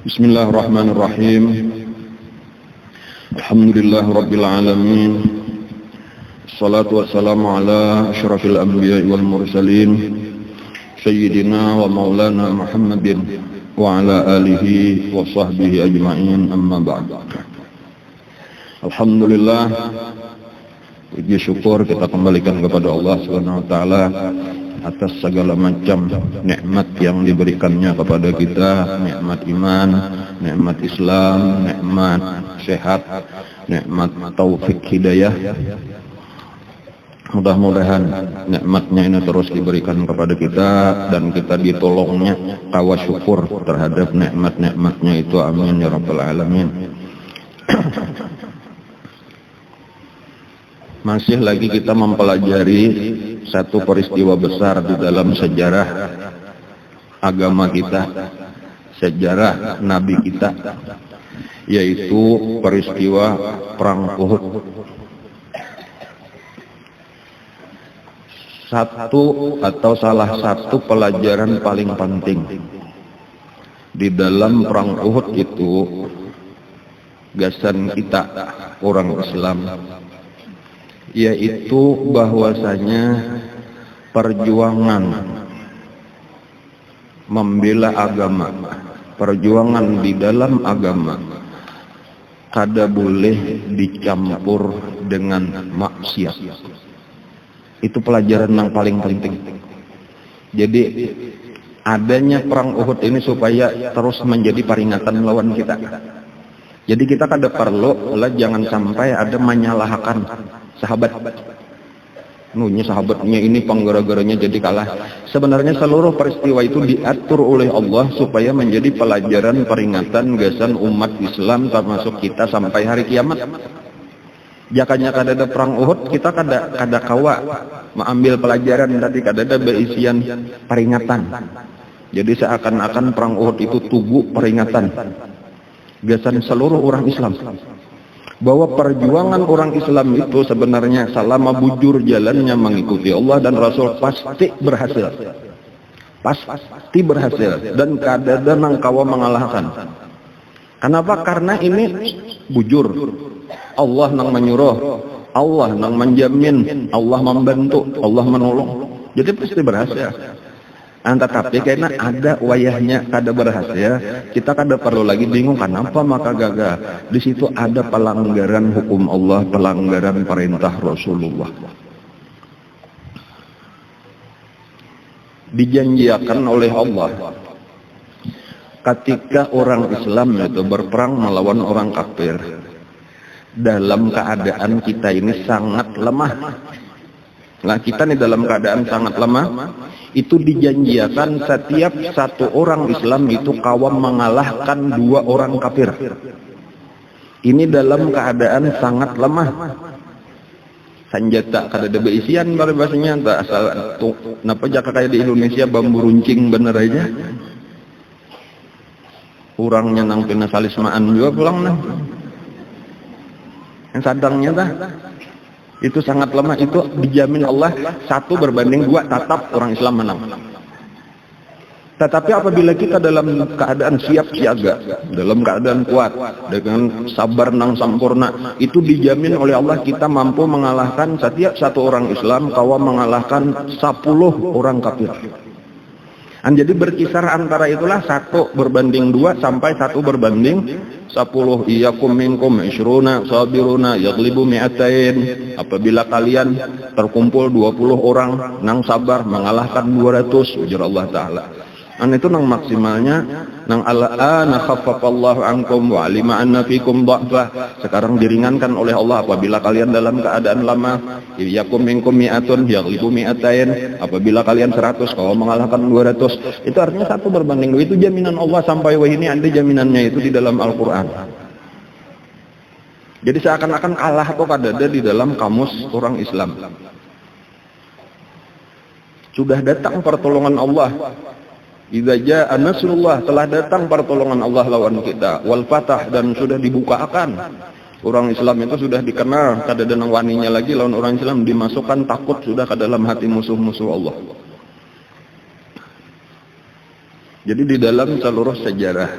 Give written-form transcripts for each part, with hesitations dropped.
Bismillahirrahmanirrahim. Alhamdulillah Rabbil Alamin. Assalatu wassalamu ala asyrafil anbiya wal mursalin Sayyidina wa maulana Muhammadin wa ala alihi wa sahbihi ajma'in, amma ba'd. Alhamdulillah, puji syukur kita kembalikan kepada Allah Subhanahu wa taala atas segala macam nikmat yang diberikannya kepada kita, nikmat iman, nikmat Islam, nikmat sehat, nikmat taufik hidayah. Mudah-mudahan nikmatnya ini terus diberikan kepada kita dan kita ditolongnya, tawa syukur terhadap nikmat-nikmatnya itu, amin ya rabbal alamin. Masih lagi kita mempelajari satu peristiwa besar di dalam sejarah agama kita, sejarah Nabi kita, yaitu peristiwa Perang Uhud. Salah satu pelajaran paling penting di dalam Perang Uhud itu, gasan kita orang Islam, yaitu bahwasanya perjuangan membela agama, perjuangan di dalam agama kada boleh dicampur dengan maksiat. Itu pelajaran yang paling penting. Jadi adanya Perang Uhud ini supaya terus menjadi peringatan melawan kita. Jadi kita kada perlu lah, jangan sampai ada menyalahkan sahabat. Nunya sahabatnya ini penggara-garanya jadi kalah. Sebenarnya seluruh peristiwa itu diatur oleh Allah supaya menjadi pelajaran peringatan gasan umat Islam termasuk kita sampai hari kiamat. Jakanya kada ada Perang Uhud, kita kada kawa mengambil pelajaran tadi, kada ada berisian peringatan. Jadi seakan-akan Perang Uhud itu tugu peringatan gasan seluruh orang Islam bahwa perjuangan orang Islam itu sebenarnya selama bujur jalannya mengikuti Allah dan Rasul pasti berhasil, pasti berhasil, dan kada ada nang kawa mengalahkan. Kenapa? Karena ini bujur, Allah nang menyuruh, Allah nang menjamin, Allah membantu, Allah menolong, jadi pasti berhasil. Tetapi karena ada wayahnya kada berhasil, kita kada perlu lagi bingung kenapa maka gagal. Di situ ada pelanggaran hukum Allah, pelanggaran perintah Rasulullah. Dijanjikan oleh Allah ketika orang Islam itu berperang melawan orang kafir dalam keadaan kita ini sangat lemah. Nah, kita nih dalam keadaan sangat lemah, itu dijanjikan setiap satu orang Islam itu kawam mengalahkan dua orang kafir. Ini dalam keadaan sangat lemah. Senjata kada ada beisian baru bahasanya, tak asal napa jaka kayak di Indonesia bambu runcing bener aja. Kurangnya nang pina salismaan juga pulang nang. Yang sadangnya dah itu sangat lemah, itu dijamin Allah 1 berbanding 2 tetap orang Islam menang. Tetapi apabila kita dalam keadaan siap siaga, dalam keadaan kuat, dengan sabar nang sempurna, itu dijamin oleh Allah kita mampu mengalahkan setiap satu orang Islam kawa mengalahkan 10 orang kafir. Jadi berkisar antara itulah 1 berbanding 2 sampai 1 berbanding 10. Iyakum minkum isyruna sabiruna yaglibu mi'atain. Apabila kalian terkumpul 20 orang nang sabar mengalahkan 200, ujar Allah Ta'ala. Itu nang maksimalnya nang al'ana khaffafallahu ankum wa alima anna fikum dha'fa. Sekarang diringankan oleh Allah apabila kalian dalam keadaan lemah. Iyakum minkum mi'atun yaglibu mi'atain. Apabila kalian 100 kau mengalahkan 200. Itu artinya 1 berbanding 2. Itu jaminan Allah sampai wah ini ada jaminannya itu di dalam Al-Qur'an. Jadi seakan-akan kalah atau kada ada di dalam kamus orang Islam. Sudah datang pertolongan Allah. Idza jaa nasrullah, telah datang pertolongan Allah lawan kita, wal fatah, dan sudah dibukakan. Orang Islam itu sudah dikenal, kada ada waninya lagi lawan orang Islam, dimasukkan takut sudah ke dalam hati musuh-musuh Allah. Jadi di dalam seluruh sejarah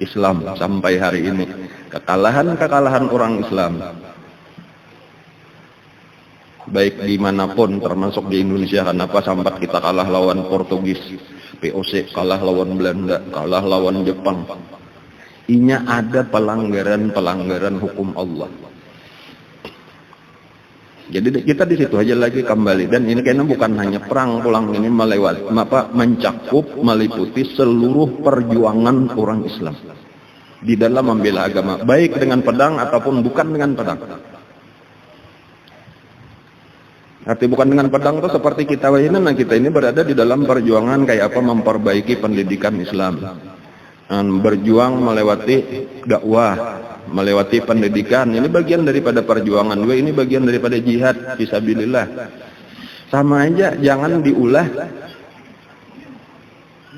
Islam sampai hari ini. Kekalahan orang Islam, baik dimanapun, termasuk di Indonesia. Kenapa sampai kita kalah lawan Portugis, POC, kalah lawan Belanda, kalah lawan Jepang? Inya ada pelanggaran hukum Allah. Jadi kita di situ aja lagi kembali. Dan ini kayaknya bukan hanya perang pulang, ini mencakup, meliputi seluruh perjuangan orang Islam di dalam membela agama, baik dengan pedang ataupun bukan dengan pedang. Arti bukan dengan pedang itu seperti kita ini berada di dalam perjuangan kayak apa, memperbaiki pendidikan Islam, berjuang melewati dakwah, melewati pendidikan. Ini bagian daripada perjuangan gue, ini bagian daripada jihad fisabilillah. Sama aja, jangan diulah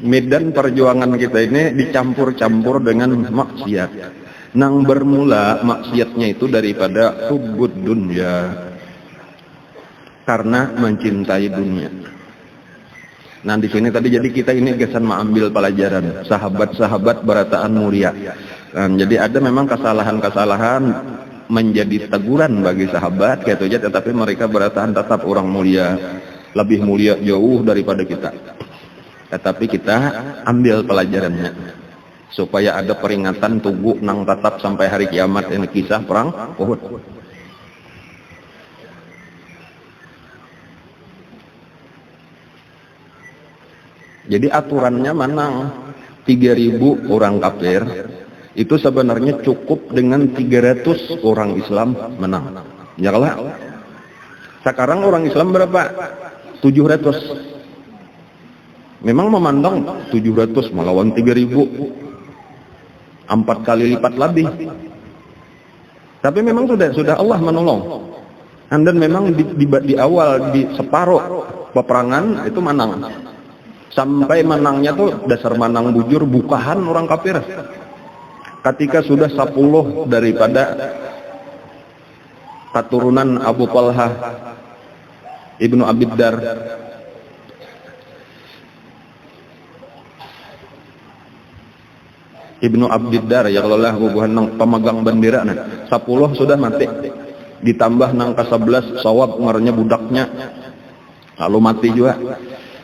medan perjuangan kita ini dicampur-campur dengan maksiat. Nang bermula maksiatnya itu daripada hubbud dunya, karena mencintai dunia. Nah di sini tadi jadi kita ini kesan mengambil pelajaran sahabat-sahabat berataan mulia. Jadi ada memang kesalahan-kesalahan menjadi teguran bagi sahabat gitu aja, tetapi mereka berataan tetap orang mulia, lebih mulia jauh daripada kita. Tetapi kita ambil pelajarannya supaya ada peringatan tugu nang tetap sampai hari kiamat. Ini kisah perang Uhud. Jadi aturannya menang 3.000 orang kafir itu sebenarnya cukup dengan 300 orang Islam menang. Ya kalah. Sekarang orang Islam berapa? 700. Memang memandang 700 melawan 3.000, 4 kali lipat lebih. Tapi memang sudah Allah menolong. Dan memang di awal, di separuh peperangan itu menang. Sampai menangnya tuh dasar menang bujur, bukahan orang kafir. Ketika sudah 10 daripada keturunan Abu Talhah Ibnu Abiddar, Ibnu Abdiddar ya Allah, bubuhan nang pemegang bendera nah 10 sudah mati, ditambah nang ke-11 sawab ngarnya budaknya lalu mati juga.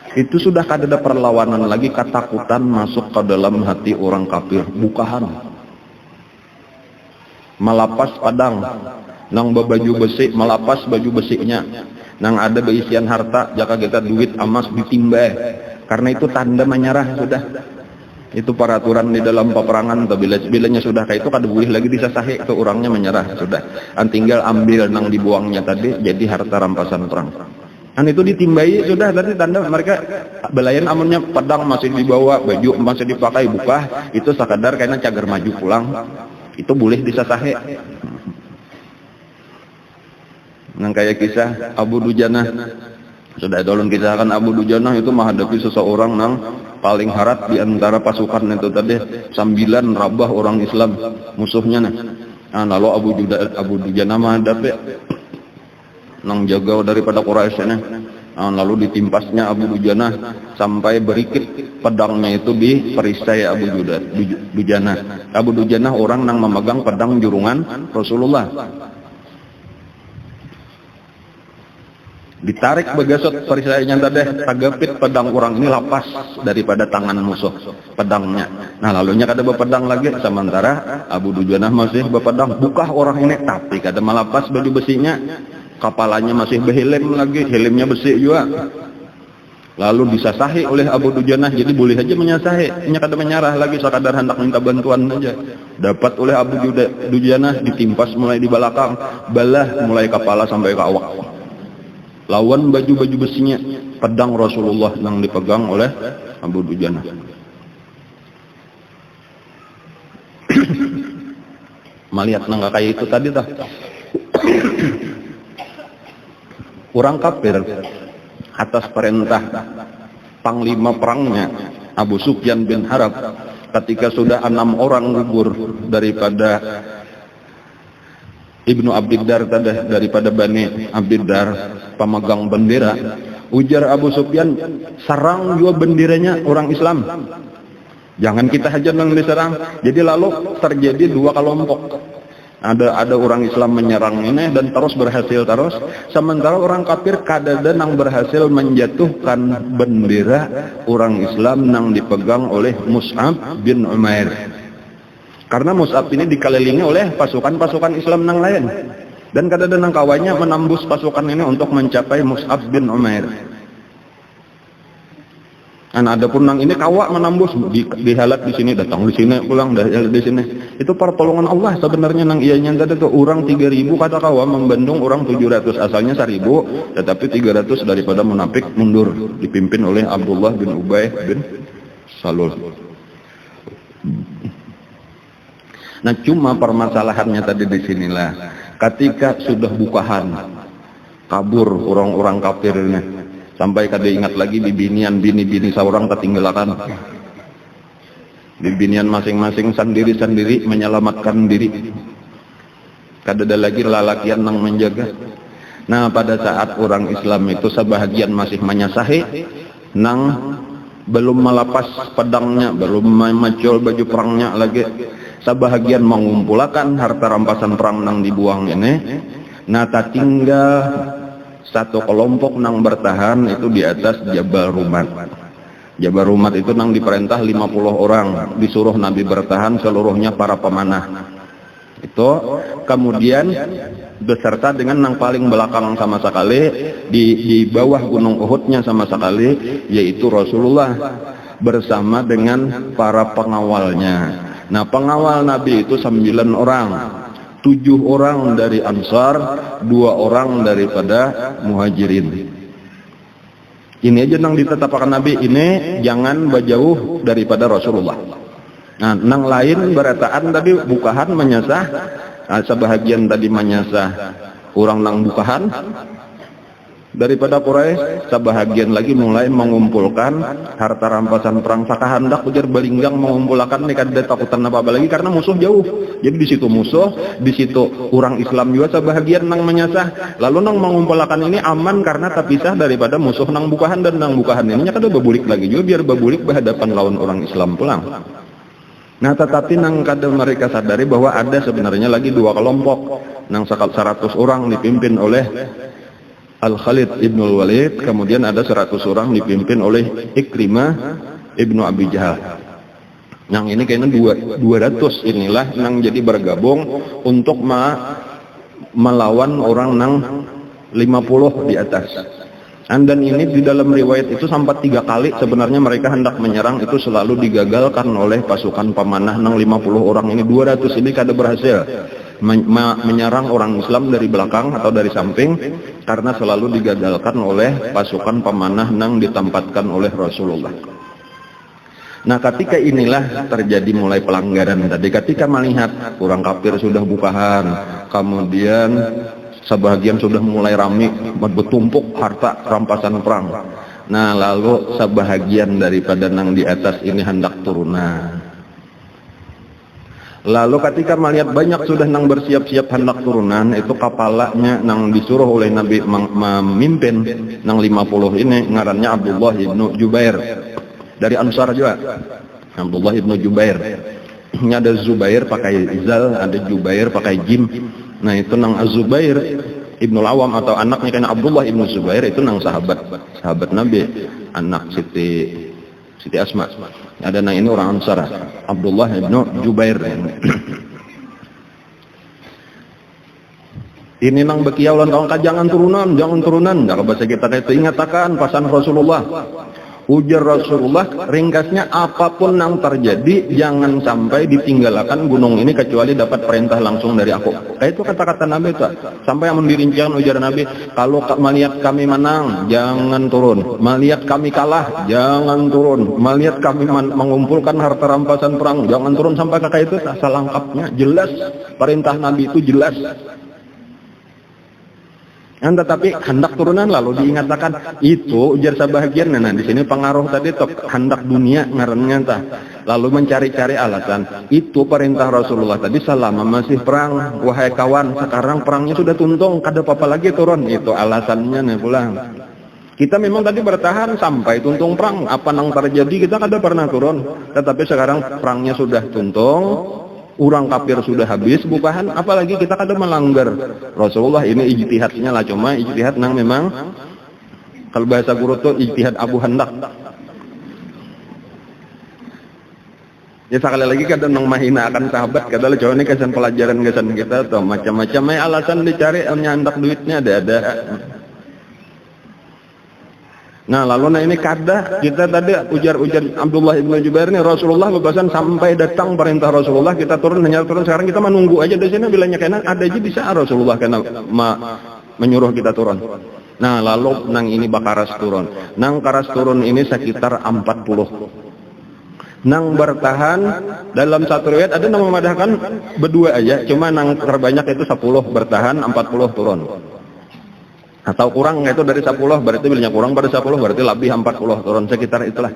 Itu sudah kada perlawanan lagi, ketakutan masuk ke dalam hati orang kafir, bukahan melapas padang nang baju besi, melapas baju besinya, nang ada berisian harta jaka kita duit emas ditimbah, karena itu tanda menyerah sudah. Itu peraturan di dalam peperangan. Bilanya sudah kayak itu kada boleh lagi disasahi, ke orangnya menyerah sudah. Tinggal ambil nang dibuangnya tadi jadi harta rampasan perang. Itu ditimbai sudah, tadi tanda mereka belayan amunnya pedang masih dibawa, baju masih dipakai, buka itu sekadar karena cagar maju pulang, itu boleh disasahi. Nang kayak kisah Abu Dujanah, sudah dolon kisahkan Abu Dujanah itu menghadapi seseorang nang paling harat di antara pasukan itu tadi, 9 rabah orang Islam musuhnya nah. Lalu Abu Dujanah menghadapi nang jaga daripada Quraisy lalu ditimpasnya Abu Dujanah sampai berikit pedangnya itu di perisai Abu Dujanah. Abu Dujanah orang nang memegang pedang jurungan Rasulullah. Ditarik begasot perisainya tadi, tagapit pedang orang ini lapas daripada tangan musuh pedangnya. Nah lalunya kada berpedang lagi, sementara Abu Dujanah masih berpedang, buka orang ini tapi kada melapas baju besinya, kepalanya masih berhelm lagi, helmnya besi juga. Lalu disasahi oleh Abu Dujanah, jadi boleh aja menyasahi, nya kada menyerah lagi, sekadar hendak minta bantuan aja. Dapat oleh Abu Dujanah, ditimpas mulai di belakang, balah mulai kepala sampai ke awak. Lawan baju-baju besinya, pedang Rasulullah yang dipegang oleh Abu Dujanah. Melihat nang kayak itu tadi tah. Orang kafir atas perintah panglima perangnya Abu Sufyan bin Harb, ketika sudah 6 orang gugur daripada Ibnu Abdiddar tadi, daripada Bani Abdiddar pemegang bendera, ujar Abu Sufyan, serang juga benderanya orang Islam. Jangan kita aja yang diserang. Jadi lalu terjadi dua kelompok. Ada orang Islam menyerang ini dan terus berhasil terus. Sementara orang kafir kadang nang berhasil menjatuhkan bendera orang Islam nang dipegang oleh Mus'ab bin Umair. Karena Mus'ab ini dikelilingi oleh pasukan-pasukan Islam nang lain. Dan kadang nang kawannya menembus pasukan ini untuk mencapai Mus'ab bin Umair. Ada pun nang ini kawak menembus dihalat di sini, datang di sini, pulang di sini. Itu pertolongan Allah sebenarnya nang ianya tadi tuh orang 3000 kata kawak membendung orang 700, asalnya 1000 tetapi 300 daripada munafik mundur dipimpin oleh Abdullah bin Ubay bin Salul. Nah cuma permasalahannya tadi di sinilah ketika sudah bukahan kabur orang-orang kafir ini. Sampai kada ingat lagi bibinian bini-bini seorang ketinggalakan. Bibinian masing-masing sendiri-sendiri menyelamatkan diri. Kada ada lagi lalakian yang menjaga. Nah pada saat orang Islam itu sebahagian masih menyasahi, nang belum melepas pedangnya, belum memacul baju perangnya lagi. Sebahagian mengumpulkan harta rampasan perang nang dibuang ini. Nah tak tinggal satu kelompok nang bertahan itu di atas Jabal Rumat. Jabal Rumat itu nang diperintah 50 orang, disuruh Nabi bertahan seluruhnya para pemanah. Itu kemudian beserta dengan nang paling belakang sama sekali di bawah gunung Uhudnya sama sekali, yaitu Rasulullah bersama dengan para pengawalnya. Nah pengawal Nabi itu 9 orang. 7 orang dari Ansar, 2 orang daripada Muhajirin. Ini aja nang ditetapkan Nabi ini jangan berjauh daripada Rasulullah. Nah, nang lain berataan tadi bukahan menyasah, sebahagian tadi menyasah orang nang bukahan daripada Quraisy, sebahagian lagi mulai mengumpulkan harta rampasan perang. Sakahandak ujar balinggang mengumpulkan nih kada takutan apa-apa lagi karena musuh jauh. Jadi di situ musuh, di situ orang Islam juga sebahagian nang menyasah. Lalu nang mengumpulkan ini aman karena terpisah daripada musuh nang bukahan, dan nang bukahan ini kada bebulik lagi juga biar bebulik berhadapan lawan orang Islam pulang. Nah tetapi nang kada mereka sadari bahwa ada sebenarnya lagi 2 kelompok nang 100 orang dipimpin oleh Al-Khalid ibn al-Walid, kemudian ada 100 orang dipimpin oleh Ikrimah ibnu Abi Jahal. Yang ini kayaknya 200 inilah yang jadi bergabung untuk melawan orang nang 50 di atas. Dan ini di dalam riwayat itu sampai 3 kali sebenarnya mereka hendak menyerang, itu selalu digagalkan oleh pasukan pemanah nang 50 orang ini. 200 ini kada berhasil menyerang orang Islam dari belakang atau dari samping karena selalu digagalkan oleh pasukan pemanah nang ditempatkan oleh Rasulullah. Nah ketika inilah terjadi mulai pelanggaran tadi. Ketika melihat orang kafir sudah bukahan, kemudian sebagian sudah mulai ramai bertumpuk harta rampasan perang. Nah lalu sebahagian daripada nang di atas ini hendak turunan. Lalu ketika melihat banyak sudah nang bersiap-siap hendak turunan, itu kapalanya nang disuruh oleh Nabi memimpin nang 50 ini ngarannya Abdullah ibnu Jubair dari Ansar juga. Abdullah ibnu Jubair. Ini ada Zubair pakai zal, ada Jubair pakai jim. Nah itu nang Az-Zubair ibnu Awam atau anaknya karena Abdullah ibnu Zubair itu nang sahabat Nabi, anak Siti Asma. Ada nang ini orang Ansar, Abdullah ibnu Jubair. Ini nang bekiaulan kawan jangan turunan. Kalau bahasa kita itu ingatakan pasan Rasulullah. Ujar Rasulullah ringkasnya apapun yang terjadi jangan sampai ditinggalkan gunung ini kecuali dapat perintah langsung dari aku. Itu kata-kata Nabi itu. Sampai yang mendirincang ujar Nabi, kalau melihat kami menang jangan turun, melihat kami kalah jangan turun, melihat kami mengumpulkan harta rampasan perang jangan turun, sampai kakak itu selengkapnya jelas perintah Nabi itu jelas. Tetapi hendak turunan lalu diingatkan itu ujar sebahagian. Nah di sini pengaruh tadi tok hendak dunia ngarannya tah. Lalu mencari-cari alasan. Itu perintah Rasulullah tadi selama masih perang. Wahai kawan, sekarang perangnya sudah tuntung, kada apa-apa lagi turun. Itu alasannya nih pulang. Kita memang tadi bertahan sampai tuntung perang. Apa nang terjadi kita kada pernah turun. Tetapi sekarang perangnya sudah tuntung, orang kafir sudah habis, bukan? Apalagi kita kada melanggar Rasulullah. Ini ijtihadnya lah, cuma ijtihad nang memang kalau bahasa guru tuh ijtihad Abu Handak. Ya sekali lagi kada nang mahina akan sahabat, kada coba ini kesan pelajaran kesan kita tuh macam-macam alasan dicari nyandak duitnya ada. Nah lalu ini kada kita tadi ujar Abdullah ibn Jubair nih, Rasulullah bebasan sampai datang perintah Rasulullah kita turun, hanya turun. Sekarang kita menunggu aja di sini, bilanya kena ada aja bisa Rasulullah kena menyuruh kita turun. Nah lalu nang ini bakaras turun, nang karas turun ini sekitar 40. Nang bertahan dalam satu riwayat ada yang memadahkan berdua aja, cuma nang terbanyak itu 10 bertahan, 40 turun. Atau kurang itu dari 10 berarti bilangnya kurang pada 10 berarti lebih 40 turun sekitar itulah.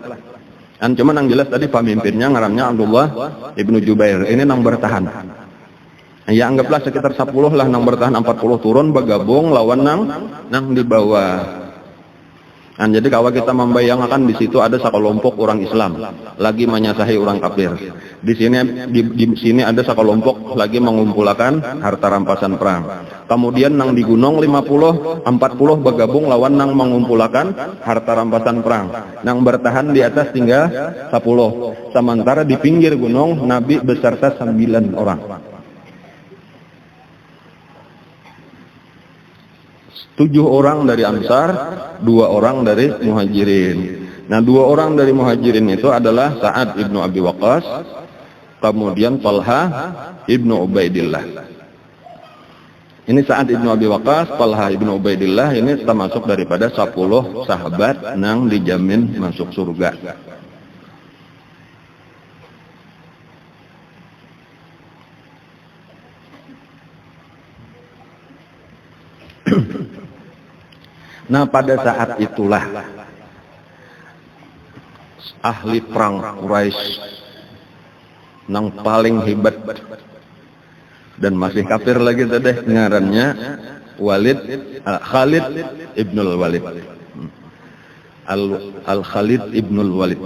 Dan cuma nang jelas tadi pemimpinnya ngaramnya Abdullah ibnu Jubair ini nang bertahan. Ya anggaplah sekitar 10 lah nang bertahan, 40 turun bergabung lawan nang di bawah. Dan jadi kalau kita membayangkan di situ ada sekelompok orang Islam lagi menyasahi orang kafir. Di sini ada sekelompok lagi mengumpulkan harta rampasan perang. Kemudian nang di gunung 40 bergabung lawan nang mengumpulkan harta rampasan perang. Nang bertahan di atas tinggal 10. Sementara di pinggir gunung Nabi beserta 9 orang. 7 orang dari Ansar, 2 orang dari Muhajirin. Nah 2 orang dari Muhajirin itu adalah Sa'ad ibnu Abi Waqqas, kemudian Talha ibnu Ubaidillah. Ini Sa'ad ibnu Abi Waqqas, Talha ibnu Ubaidillah ini termasuk daripada 10 sahabat nang dijamin masuk surga. Nah pada saat itulah ahli perang Quraisy nang paling hebat dan masih kafir lagi tadi ngarannya Khalid ibnul Walid. Khalid ibnul Walid,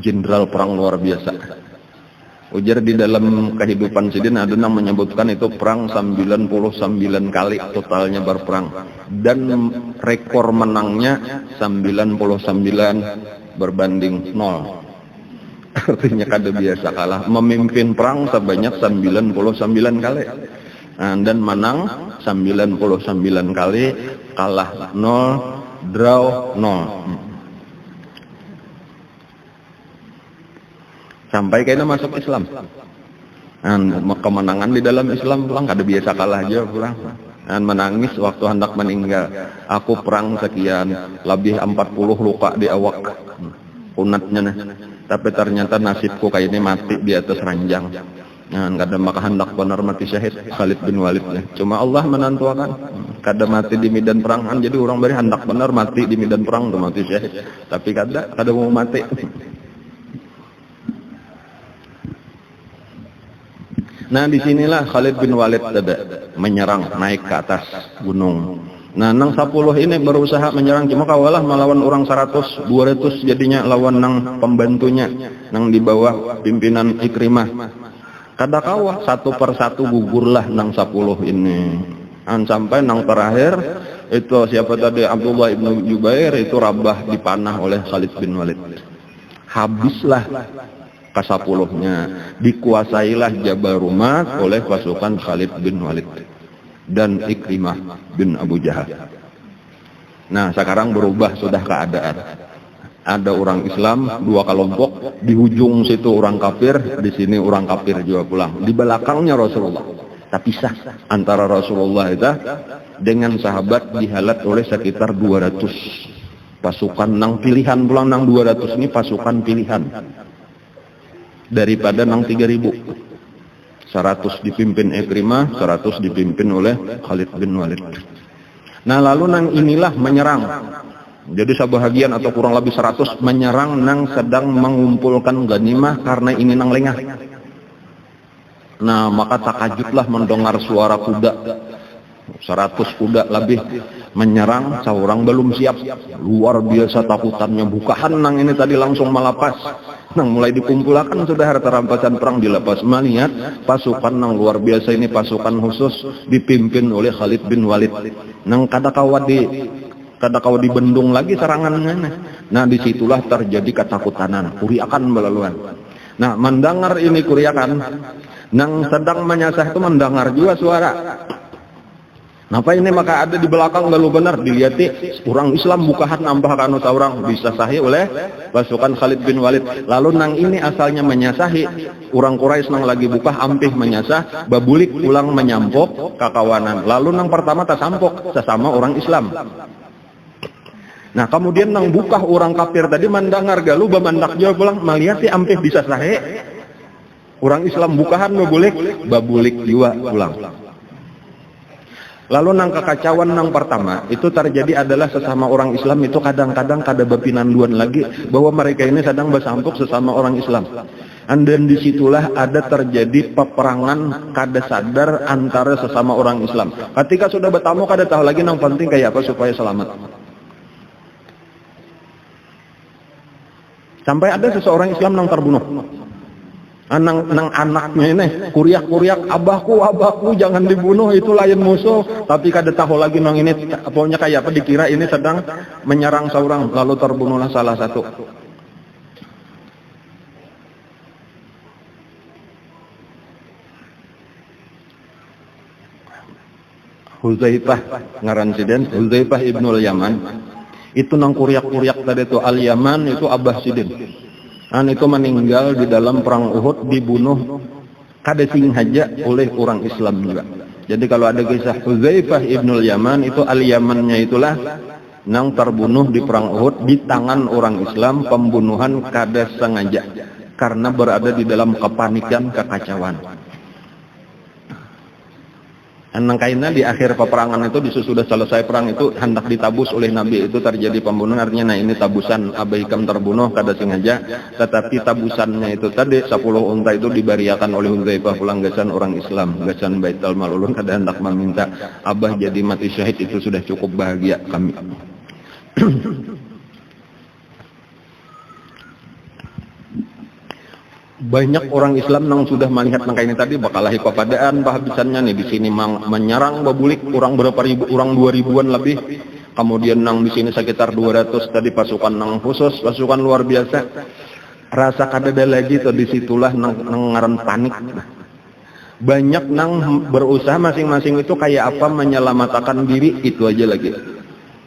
jenderal perang luar biasa. Ujar di dalam kehidupan sidin ada yang menyebutkan itu perang 99 kali totalnya berperang, dan rekor menangnya 99 berbanding 0. Artinya kada biasa kalah, memimpin perang sebanyak 99 kali. Nah, dan menang 99 kali, kalah 0, draw 0. Sampai kayaknya masuk Islam. Dan kemenangan di dalam Islam pulang kada biasa kalah aja pulang. Dan menangis waktu hendak meninggal. Aku perang sekian, lebih 40 luka di awak, kunatnya nih. Tapi ternyata nasibku kayak ini mati di atas ranjang. Nah, kada maka hendak benar mati syahid Khalid bin Walid. Cuma Allah menentukan kada mati di medan perang. Jadi orang beri hendak benar mati di medan perang tuh mati syahid. Tapi kada mau mati. Nah disinilah Khalid bin Walid menyerang naik ke atas gunung. Nah nang 10 ini berusaha menyerang, cuma kawalah melawan orang 100, 200 jadinya lawan nang pembantunya nang di bawah pimpinan Ikrimah. Kada kawah satu persatu gugurlah nang 10 ini. Sampai nang terakhir itu siapa tadi Abdullah ibnu Jubair itu Rabah dipanah oleh Khalid bin Walid. Habislah ke-10-nya, dikuasailah Jabal Rumat oleh pasukan Khalid bin Walid dan Ikrimah bin Abu Jahal. Nah sekarang berubah sudah keadaan. Ada orang Islam 2 kelompok, di ujung situ orang kafir, di sini orang kafir juga pulang. Di belakangnya Rasulullah. Tapi sah antara Rasulullah itu dengan sahabat dihalat oleh sekitar 200 pasukan nang pilihan pulang. Nang 200 ini pasukan pilihan daripada nang 3000. 100 dipimpin Ikrimah, 100 dipimpin oleh Khalid bin Walid. Nah lalu nang inilah menyerang. Jadi sebahagian atau kurang lebih 100 menyerang nang sedang mengumpulkan ghanimah karena ini nang lengah. Nah maka takajutlah mendengar suara kuda 100 kuda lebih menyerang, seorang belum siap. Luar biasa takutannya, bukahan nang ini tadi langsung melapas. Nang mulai dikumpulkan sudah harta rampasan perang dilepas. Melihat pasukan nang luar biasa ini, pasukan khusus dipimpin oleh Khalid bin Walid. Nang kada kawa dibendung lagi serangannya. Nah disitulah terjadi ketakutan, kuriakan melaluan. Nah mendengar ini kuriakan, nang sedang menyasah itu mendengar juga suara. Napa ini maka ada di belakang lalu benar dilihat orang Islam bukahan nambah kanu seorang disasahi oleh pasukan Khalid bin Walid. Lalu nang ini asalnya menyasahi orang Quraisy nang lagi buka ampih menyasah babulik ulang menyampok kakawanan. Lalu nang pertama tasampok sesama orang Islam. Nah kemudian nang buka orang kafir tadi mendengar galu bamandak jawab pulang melihat si ampih disasahi orang Islam bukahan babulik juga pulang. Lalu nang kekacauan nang pertama itu terjadi adalah sesama orang Islam itu kadang-kadang kada bepinanduan lagi bahwa mereka ini sedang bersampuk sesama orang Islam. Dan disitulah ada terjadi peperangan kada sadar antara sesama orang Islam. Ketika sudah bertamu kada tahu lagi nang penting kayak apa supaya selamat. Sampai ada seseorang Islam nang terbunuh. Nang anaknya ini kuriak abahku jangan dibunuh, itu lain musuh, tapi kada tahu lagi nang ini pokoknya kayak apa dikira ini sedang menyerang seorang, lalu terbunuhlah salah satu. Huzaifah ngaransiden Huzaifah ibnul Yaman itu nang kuriak tadi itu al Yaman itu Abah Sidin. Itu meninggal di dalam perang Uhud, dibunuh kada sing haja oleh orang Islam juga. Jadi kalau ada kisah Huzaifah ibnul Yaman itu al Yamannya itulah nang terbunuh di perang Uhud di tangan orang Islam, pembunuhan kada sengaja karena berada di dalam kepanikan, kekacauan. Nang kainnya di akhir peperangan itu sudah selesai perang itu hendak ditabus oleh Nabi, itu terjadi pembunuhan. Artinya nah ini tabusan Abaikam terbunuh kada sengaja, tetapi tabusannya itu tadi 10 unta itu dibariakan oleh Huzaifah pulang gasan orang Islam, gasan Baitul Malulun kada hendak meminta Abah jadi mati syahid, itu sudah cukup bahagia kami. Banyak orang Islam yang sudah melihat nangka ini tadi bakalahi kepadaan bahabisannya nih di sini menyerang babulik orang berapa ribu, orang 2000-an lebih. Kemudian nang di sini sekitar 200 tadi pasukan nang khusus, pasukan luar biasa. Rasa kadada lagi tuh disitulah nang ngaran panik. Banyak nang berusaha masing-masing itu kayak apa menyelamatkan diri, itu aja lagi.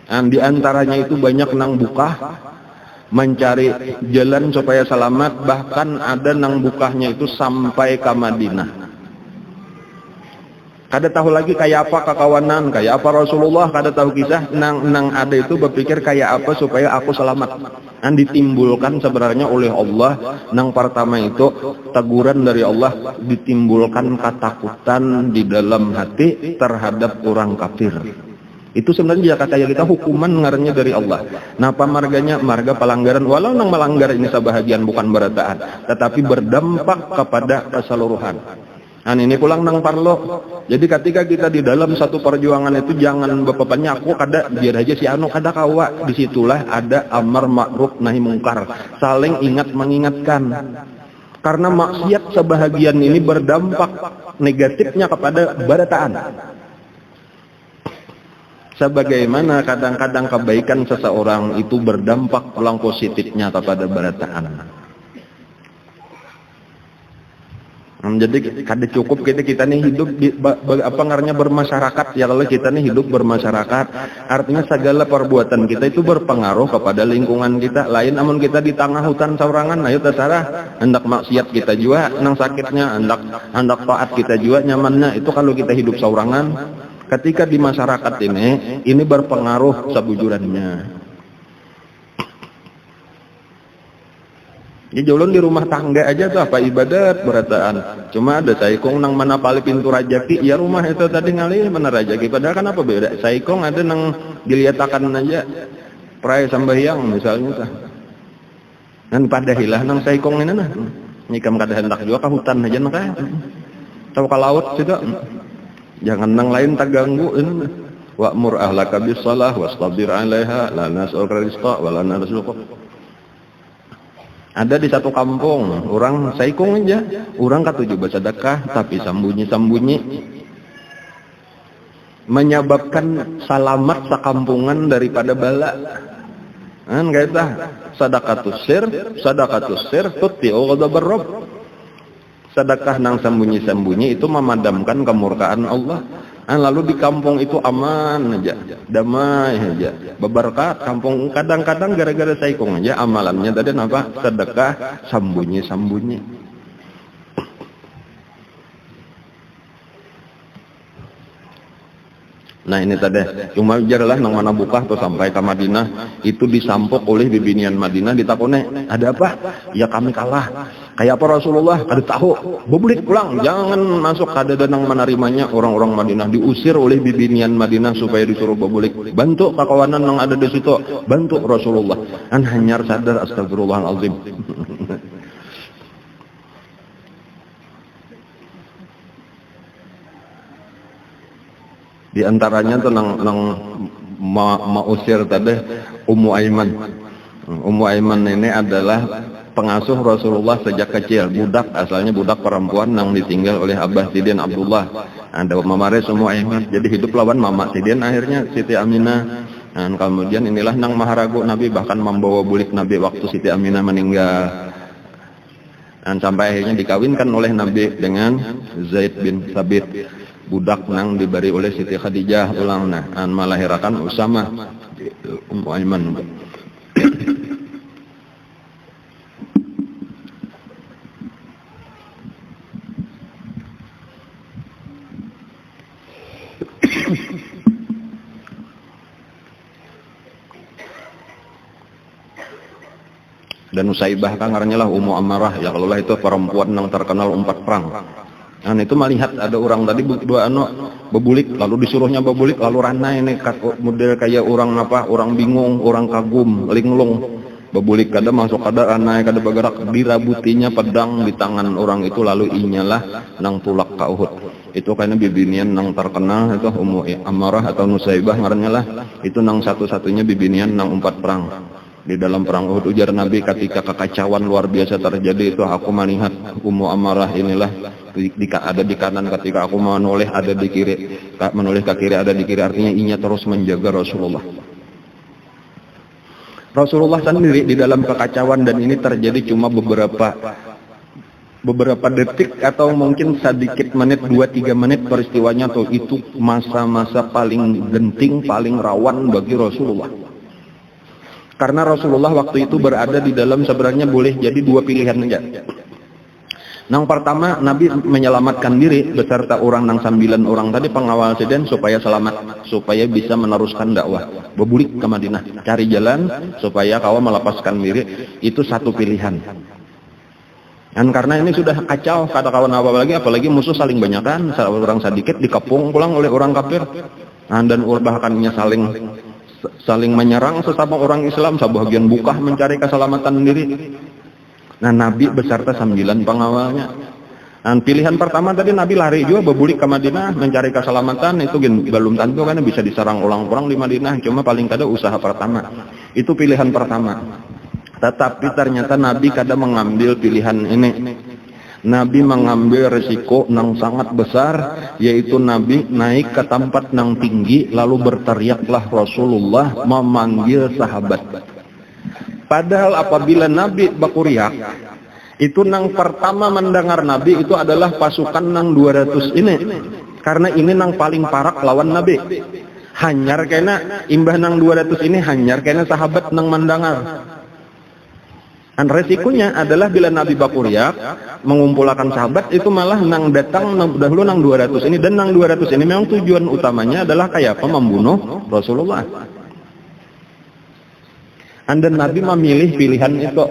Dan di antaranya itu banyak nang buka mencari jalan supaya selamat, bahkan ada nang bukahnya itu sampai ke Madinah. Kada tahu lagi kayak apa kekawanan, kayak apa Rasulullah, kada tahu kisah. Nang ada itu berpikir kayak apa supaya aku selamat. Dan ditimbulkan sebenarnya oleh Allah. Nang pertama itu teguran dari Allah, ditimbulkan ketakutan di dalam hati terhadap orang kafir. Itu sebenarnya kata kita hukuman ngarannya dari Allah. Napa marganya? Marga pelanggaran. Walau nang melanggar ini sebahagian bukan berataan, tetapi berdampak kepada keseluruhan. Nah ini pulang nang parlo. Jadi ketika kita di dalam satu perjuangan itu jangan bapaknya aku kada biar aja si anu kada kawa. Disitulah ada amar ma'ruf nahi mungkar. Saling ingat mengingatkan. Karena maksiat sebahagian ini berdampak negatifnya kepada barataan. Sebagaimana kadang-kadang kebaikan seseorang itu berdampak pulang positifnya kepada barataan. Jadi kada cukup kita nih hidup apa ngarannya bermasyarakat ya, kalau kita nih hidup bermasyarakat artinya segala perbuatan kita itu berpengaruh kepada lingkungan kita. Lain amun kita di tengah hutan saurangan, ayo terserah hendak maksiat kita juga nang sakitnya, hendak taat kita juga nyamannya. Itu kalau kita hidup saurangan. Ketika di masyarakat ini berpengaruh sebujurannya. Ya jolon di rumah tangga aja tuh apa ibadat berataan. Cuma ada saikong nang mana pali pintu rajaki, ya rumah itu tadi ngalih mana rajaki. Padahal kan apa beda? Saikong ada nang diliatakan aja prai sambayang misalnya tuh. Dan pada hilah nang saikong ini nah. Nyikam kada hendak juga ke hutan aja nak. Tahu ke laut situ. Jangan nang lain tak ganggu. Wa'mur ahlaka bis-shalah wastabir 'alaiha la nas'aluka rizqa wa la narzuquka. Ada di satu kampung, orang saikung aja, orang katuju bersedekah tapi sembunyi-sembunyi, menyebabkan salamat sakampungan daripada bala. Kan kaita sadaqatus sir tutfi'u ghadabar rabb. Sedekah nang sembunyi-sembunyi itu memadamkan kemurkaan Allah. Lalu di kampung itu aman aja, damai aja, berberkat kampung. Kadang-kadang gara-gara saikung aja amalannya tadi apa? Sedekah sembunyi-sembunyi. Nah ini tadi cuma jarlah nang mana buka tuh sampai ke Madinah itu disampok oleh bibinian Madinah, ditakone ada apa? Ya kami kalah. Kayak apa Rasulullah? Kada tahu. Bebulik pulang, jangan masuk. Kada nang menerimanya. Orang-orang Madinah diusir oleh bibinian Madinah supaya disuruh bebulik. Bantu kawanan nang ada di situ, bantu Rasulullah. Hanyar sadar astagfirullahalazim. Di antaranya tuh nang usir tadi Ummu Aiman. Ummu Aiman ini adalah pengasuh Rasulullah sejak kecil, budak, asalnya budak perempuan nang ditinggal oleh Abah Sidin Abdullah. Ada mamares Ummu Aiman, jadi hidup lawan mama Sidin akhirnya Siti Aminah. Dan kemudian inilah nang maharagu Nabi, bahkan membawa bulik Nabi waktu Siti Aminah meninggal. Dan sampai akhirnya dikawinkan oleh Nabi dengan Zaid bin Thabit, budak nang diberi oleh Siti Khadijah ulangna, dan melahirkan Usama Ummu Aiman. Dan Nusaibah kan ngarannya lah Ummu Ammarah, ya kalau lah itu perempuan yang terkenal 4 perang. Nah itu melihat ada orang tadi dua bebulik, lalu disuruhnya bebulik, lalu rana ini model kayak orang apa, orang bingung, orang kagum, linglung. Bebulik kada masuk kada rana, kada bergerak, dirabutinya pedang di tangan orang itu, lalu inyalah nang tulak ka Uhud. Itu kayaknya bibinian nang terkenal itu Ummu Ammarah atau Nusaibah ngarannya lah. Itu nang satu-satunya bibinian nang 4 perang. Di dalam perang Uhud ujar Nabi ketika kekacauan luar biasa terjadi itu, aku melihat Ummu Ammarah inilah ada di kanan ketika aku menoleh ada di kiri, menoleh ke kiri ada di kiri, artinya inya terus menjaga Rasulullah. Rasulullah sendiri di dalam kekacauan, dan ini terjadi cuma beberapa detik atau mungkin sedikit menit, 2-3 menit peristiwanya tuh, itu masa-masa paling genting, paling rawan bagi Rasulullah. Karena Rasulullah waktu itu berada di dalam sebenarnya boleh jadi 2 pilihan aja. Yang pertama, Nabi menyelamatkan diri beserta orang nang 9 orang tadi pengawal Sidin supaya selamat, supaya bisa meneruskan dakwah. Bebulik ke Madinah, cari jalan supaya kau melepaskan diri, itu satu pilihan. Dan karena ini sudah kacau, kata kawan apalagi musuh saling banyakan, orang sedikit dikepung pulang oleh orang kafir, dan bahkannya saling menyerang sesama orang Islam, sebagian bukah mencari keselamatan diri. Nah Nabi beserta 9 pengawalnya. Dan pilihan pertama tadi Nabi lari juga bebulik ke Madinah mencari keselamatan, itu belum tentu kan bisa diserang orang-orang di Madinah, cuma paling kada usaha pertama. Itu pilihan pertama. Tetapi ternyata Nabi kada mengambil pilihan ini. Nabi mengambil resiko nang sangat besar, yaitu Nabi naik ke tempat nang tinggi, lalu berteriaklah Rasulullah memanggil sahabat. Padahal apabila Nabi berteriak, itu nang pertama mendengar Nabi itu adalah pasukan nang 200 ini. Karena ini nang paling parak lawan Nabi. Hanyar kena imbah nang 200 ini, hanyar kena sahabat nang mendengar. Dan resikonya adalah bila Nabi bakuriak mengumpulkan sahabat, itu malah nang datang dahulu nang 200 ini, dan nang 200 ini memang tujuan utamanya adalah kayak apa, membunuh Rasulullah. Dan Nabi memilih pilihan itu,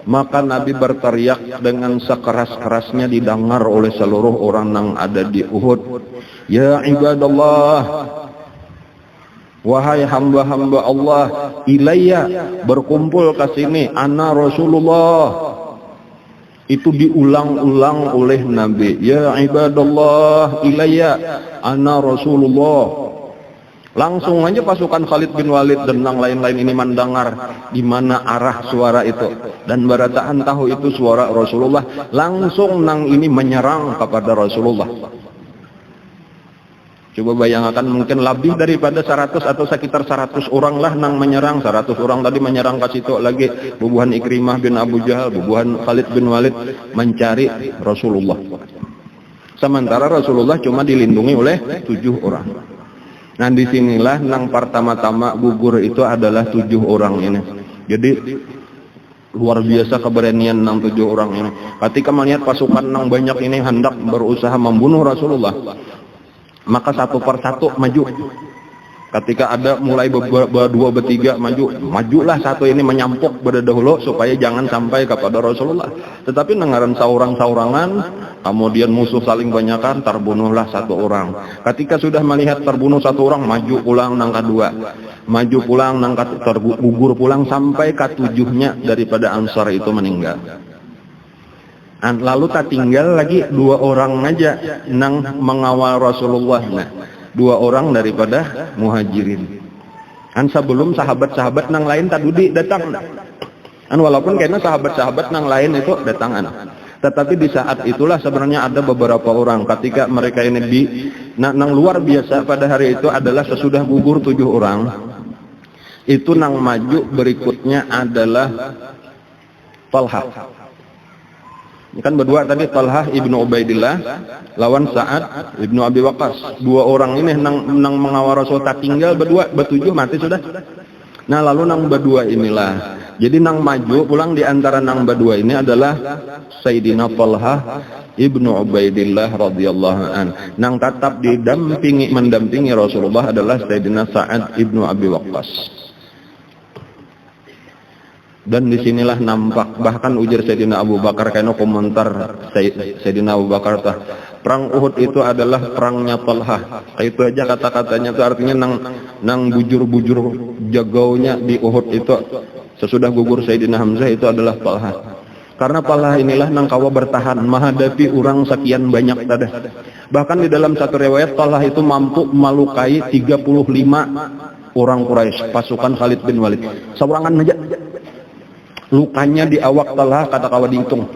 maka Nabi berteriak dengan sekeras-kerasnya didengar oleh seluruh orang yang ada di Uhud. Ya ibadallah, wahai hamba-hamba Allah, ilayya, berkumpul ke sini, ana Rasulullah. Itu diulang-ulang oleh Nabi. Ya ibadallah ilayya ana Rasulullah. Langsung aja pasukan Khalid bin Walid dan yang lain-lain ini mendengar di mana arah suara itu, dan barataan tahu itu suara Rasulullah. Langsung nang ini menyerang kepada Rasulullah. Coba bayangkan, mungkin lebih daripada 100 atau sekitar 100 orang lah nang menyerang. 100 orang tadi menyerang ke situ lagi. Bubuhan Ikrimah bin Abu Jahal, bubuhan Khalid bin Walid mencari Rasulullah. Sementara Rasulullah cuma dilindungi oleh 7 orang. Nah disinilah nang pertama-tama gugur itu adalah 7 orang ini. Jadi luar biasa keberanian nang 7 orang ini. Ketika melihat pasukan nang banyak ini hendak berusaha membunuh Rasulullah, maka satu persatu maju. Ketika ada mulai berdua bertiga majulah satu ini menyampuk berdahulu supaya jangan sampai kepada Rasulullah. Tetapi nengaran saurang-saurangan, kemudian musuh saling banyakan, terbunuhlah 1 orang. Ketika sudah melihat terbunuh 1 orang, maju pulang nang kedua, maju pulang nang tergugur pulang sampai ke-7-nya daripada Ansar itu meninggal. Lalu tak tinggal lagi 2 orang aja nang mengawal Rasulullah. Nah, 2 orang daripada Muhajirin. Sebelum sahabat-sahabat nang lain tadudi datang. Walaupun kayaknya sahabat-sahabat nang lain itu datang. Tetapi di saat itulah sebenarnya ada beberapa orang. Ketika mereka ini nang luar biasa pada hari itu adalah sesudah gugur 7 orang. Itu nang maju berikutnya adalah Talha. Ini kan berdua tadi, Talha ibnu Ubaidillah lawan Sa'ad ibnu Abi Waqqas. 2 orang ini nang mengawal Rasul tak tinggal berdua, 7 mati sudah. Nah lalu nang berdua inilah. Jadi nang maju pulang di antara nang berdua ini adalah Sayyidina Talha ibnu Ubaidillah radhiyallahu an. Nang tetap mendampingi Rasulullah adalah Sayyidina Sa'ad ibnu Abi Waqqas. Dan disinilah nampak, bahkan ujar Sayyidina Abu Bakar karena komentar Sayyidina Abu Bakar, perang Uhud itu adalah perangnya Talha. Itu aja kata-katanya, itu artinya nang bujur-bujur jagaunya di Uhud itu sesudah gugur Sayyidina Hamzah itu adalah Talha. Karena Talha inilah nang kawa bertahan menghadapi orang sekian banyak tadi. Bahkan di dalam satu riwayat Talha itu mampu melukai 35 orang Quraisy, pasukan Khalid bin Walid. Seorangan aja lukanya di awak Talha kata kawa dihitung.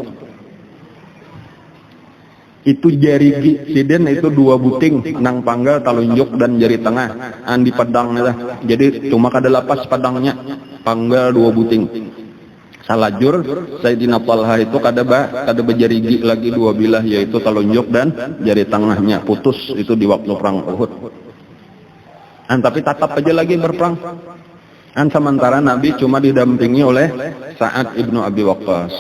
Itu jari siden itu 2 buting nang panggal talunjuk dan jari tengah di pedang lah. Jadi cuma kada lapas pedangnya, panggal 2 buting. Salajur Sayyidina Talha itu kada berjari lagi 2 bilah, yaitu talunjuk dan jari tengahnya putus itu di waktu perang Uhud. Tapi tetap aja lagi berperang. Sementara Nabi cuma didampingi oleh Sa'ad ibnu Abi Waqqas.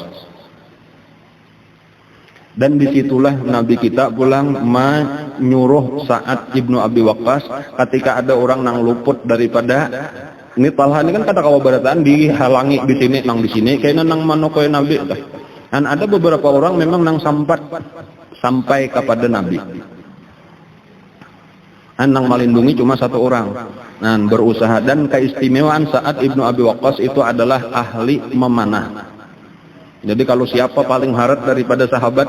Dan disitulah Nabi kita pulang menyuruh Sa'ad ibnu Abi Waqqas ketika ada orang nang luput daripada ini Talha ini kan kata kawa barataan dihalangi di sini nang di sini kayaknya nang manokoy Nabi. Dan ada beberapa orang memang nang sampai kepada Nabi. Nang melindungi cuma 1 orang. Nah, berusaha. Dan keistimewaan Sa'ad ibnu Abi Waqqas itu adalah ahli memanah. Jadi kalau siapa paling harat daripada sahabat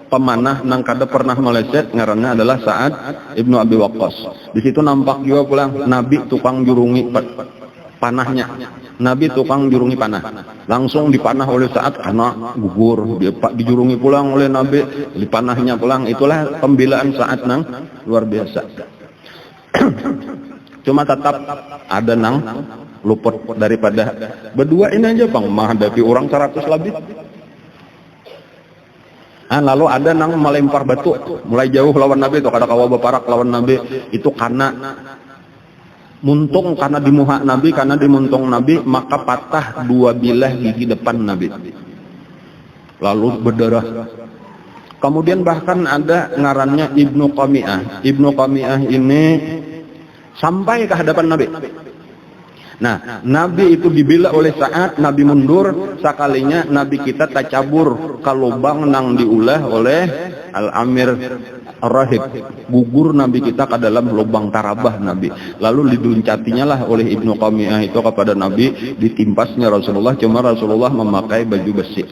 pemanah nang kada pernah meleset, ngarannya adalah Sa'ad ibnu Abi Waqqas. Di situ nampak juga pulang Nabi tukang jurungi panahnya. Nabi tukang jurungi panah. Langsung dipanah oleh Sa'ad karena gugur. Dijurungi pulang oleh Nabi, dipanahnya pulang. Itulah pembelaan Sa'ad nang luar biasa. Cuma tetap ada nang luput daripada berdua ini aja bang menghadapi orang 100 lebih. Lalu ada nang melempar batu mulai jauh lawan Nabi itu kada kawa beparak lawan Nabi itu karena muntung, karena dimuhak Nabi, karena dimuntung Nabi, maka patah 2 bilah gigi depan Nabi lalu berdarah. Kemudian bahkan ada ngarannya Ibnu Qami'ah. Ibnu Qami'ah ini sampai ke hadapan Nabi. Nah, Nabi itu dibela oleh Sa'ad, Nabi mundur, sekalinya Nabi kita tercabur ke lubang nang diulah oleh Al-Amir Ar-Rahib. Gugur Nabi kita ke dalam lubang tarabah Nabi. Lalu diduncatinya lah oleh Ibnu Qami'ah itu kepada Nabi, ditimpasnya Rasulullah, cuma Rasulullah memakai baju besi.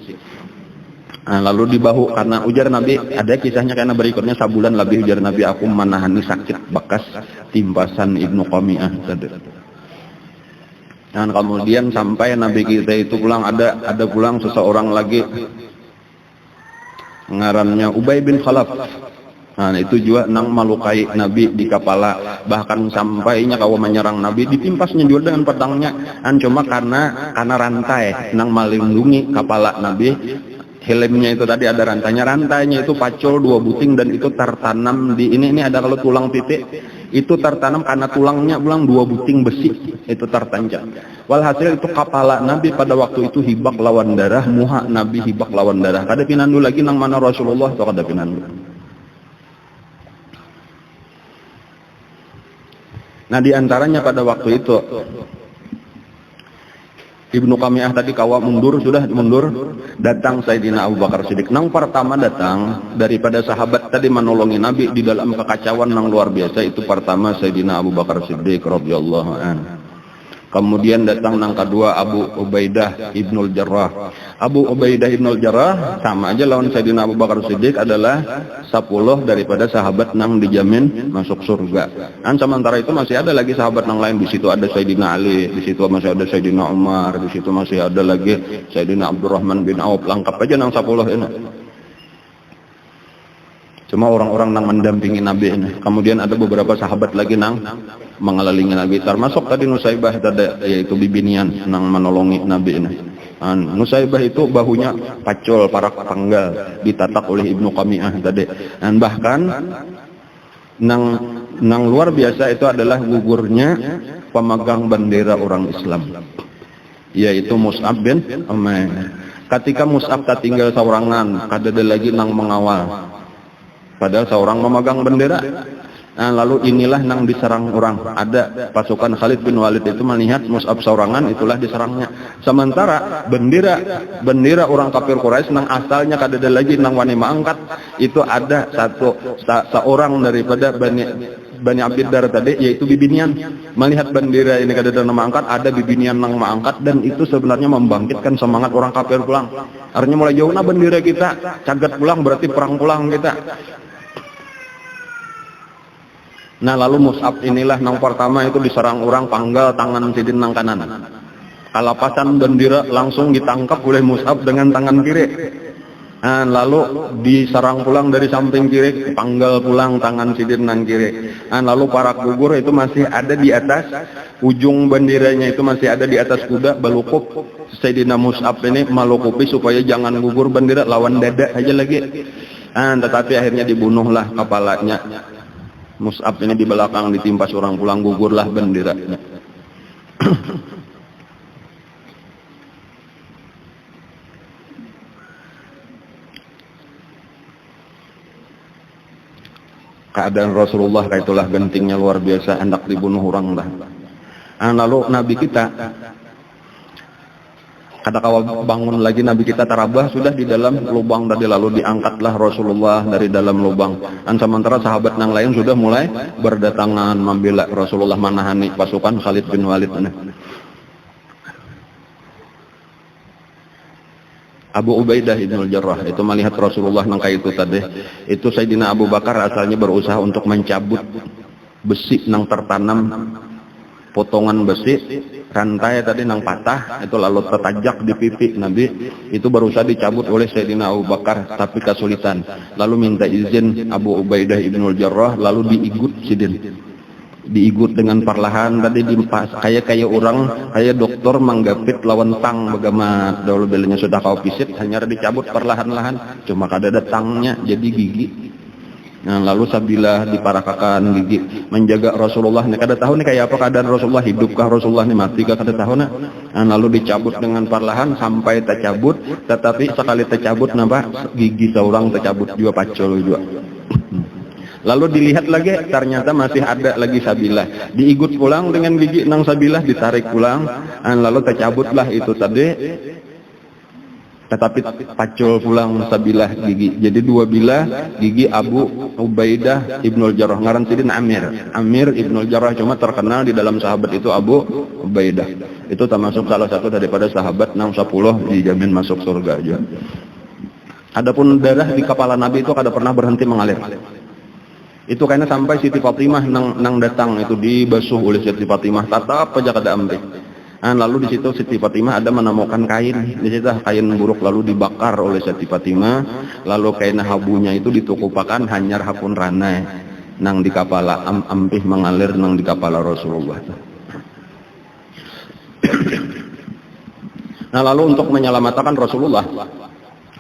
Nah, lalu di bahu, karena ujar Nabi, ada kisahnya karena berikutnya sabulan lebih ujar Nabi, aku menahani sakit bekas timpasan Ibnu Qami'ah tadi. Dan kemudian sampai Nabi kita itu pulang, ada pulang seseorang lagi ngarannya Ubay bin Khalaf. Nah, itu juga nang melukai Nabi di kepala, bahkan sampainya kau menyerang Nabi, ditimpasnya juga dengan pedangnya. Cuma karena rantai nang melindungi kepala Nabi, helmnya itu tadi ada rantainya itu pacul 2 buting, dan itu tertanam di ini ada kalau tulang titik itu tertanam karena tulangnya 2 buting besi itu tertancap. Walhasil itu kepala Nabi pada waktu itu hibak lawan darah, muha Nabi hibak lawan darah. Kada pinandu lagi nang mana Rasulullah atau kada pinandu. Nah, diantaranya pada waktu itu Ibnu Qami'ah tadi sudah mundur, datang Sayyidina Abu Bakar Siddiq. Nang pertama datang daripada sahabat tadi menolongi Nabi di dalam kekacauan yang luar biasa, itu pertama Sayyidina Abu Bakar Siddiq radhiyallahu anhu. Kemudian datang nang kedua Abu Ubaidah Ibnul Jarrah. Abu Ubaidah Ibnul Jarrah sama aja lawan Sayyidina Abu Bakar Siddiq, adalah 10 daripada sahabat nang dijamin masuk surga. Dan sementara itu masih ada lagi sahabat nang lain, di situ ada Sayyidina Ali, di situ masih ada Sayyidina Umar, di situ masih ada lagi Sayyidina Abdurrahman bin Auf, lengkap aja nang 10 ini. Cuma orang-orang nang mendampingi Nabi ini. Kemudian ada beberapa sahabat lagi nang mengelilingi Nabi, termasuk tadi Nusaibah tadi, yaitu bibinian nang menolongi Nabi ini. Nusaibah itu bahunya pacul, para penggal, ditatak oleh Ibnu Qami'ah tadi. Dan bahkan nang luar biasa itu adalah gugurnya pemegang bendera orang Islam, yaitu Mus'ab bin Umair. Ketika Mus'ab tak tinggal seorangan, kada ada lagi nang mengawal, padahal seorang memegang bendera. Nah, lalu inilah nang diserang orang. Ada pasukan Khalid bin Walid itu melihat Mus'ab seorangan, itulah diserangnya. Sementara bendera orang kafir Quraisy nang asalnya kada ada lagi nang wani maangkat, itu ada seorang daripada Bani Abdiddar tadi, yaitu bibinian. Melihat bendera ini kada ada nama angkat, ada bibinian nang maangkat, dan itu sebenarnya membangkitkan semangat orang kafir pulang. Artinya mulai jauh bendera kita cagat pulang, berarti perang pulang kita. Nah, lalu Mus'ab inilah nang pertama itu diserang orang, panggal tangan sidin nang kanan. Kalapasan bendera langsung ditangkap oleh Mus'ab dengan tangan kiri. Nah, lalu diserang pulang dari samping kiri, panggal pulang tangan sidin nang kiri. Nah, lalu para gugur itu masih ada di atas, ujung benderanya itu masih ada di atas kuda, balukup. Sayyidina Mus'ab ini malukupi supaya jangan gugur bendera, lawan dada aja lagi. Nah, tetapi akhirnya dibunuhlah kepalanya. Mus'ab ini di belakang ditimpa seorang pulang, gugurlah benderanya. Keadaan Rasulullah kaitulah gentingnya luar biasa, hendak dibunuh orang dah. Lalu Nabi kita kada kawa bangun lagi, Nabi kita tarabah sudah di dalam lubang tadi, lalu diangkatlah Rasulullah dari dalam lubang. Dan sementara sahabat yang lain sudah mulai berdatangan membela Rasulullah, menahani pasukan Khalid bin Walid. Abu Ubaidah Ibnul Jarrah itu melihat Rasulullah nang itu tadi, itu Sayyidina Abu Bakar asalnya berusaha untuk mencabut besi nang tertanam, potongan besi rantai tadi nang patah itu, lalu tertajak di pipi Nabi, itu berusaha dicabut oleh Sayyidina Abu Bakar tapi kesulitan. Lalu minta izin Abu Ubaidah Ibnul Jarrah, lalu diigut dengan perlahan tadi, kayak orang kayak dokter menggapit lawan tang bagaimana dahulu belanya sudah kau pisit, hanya dicabut perlahan-lahan, cuma kada datangnya jadi gigi. Nah, lalu sabilah diparakakan gigi menjaga Rasulullah nih, kada tahu nih kayak apa keadaan Rasulullah, hidupkah Rasulullah nih, matikah kada tahu nah. Lalu dicabut dengan perlahan sampai tercabut, tetapi sekali tercabut nampak gigi seorang tercabut juga, pacul juga. Lalu dilihat lagi, ternyata masih ada lagi sabilah, diigut pulang dengan gigi nang sabilah, ditarik pulang, lalu tercabutlah itu tadi, tetapi pacul pulang sabilah gigi. Jadi 2 bilah gigi Abu Ubaidah Ibnul Jarrah, ngaran sidin Amir Ibnul Jarrah, cuma terkenal di dalam sahabat itu Abu Ubaidah. Itu termasuk salah satu daripada sahabat nang 10 dijamin masuk surga aja. Adapun darah di kepala Nabi itu kada pernah berhenti mengalir. Itu karena sampai Siti Fatimah nang datang itu dibasuh oleh Siti Fatimah, tatap aja kada ampe. Lalu di situ Siti Fatimah ada menemukan kain, di situ kain buruk lalu dibakar oleh Siti Fatimah, lalu kain habunya itu ditukupakan hanyar hapun ranai nang di kepala ampih mengalir nang di kepala Rasulullah. Nah lalu untuk menyelamatkan Rasulullah,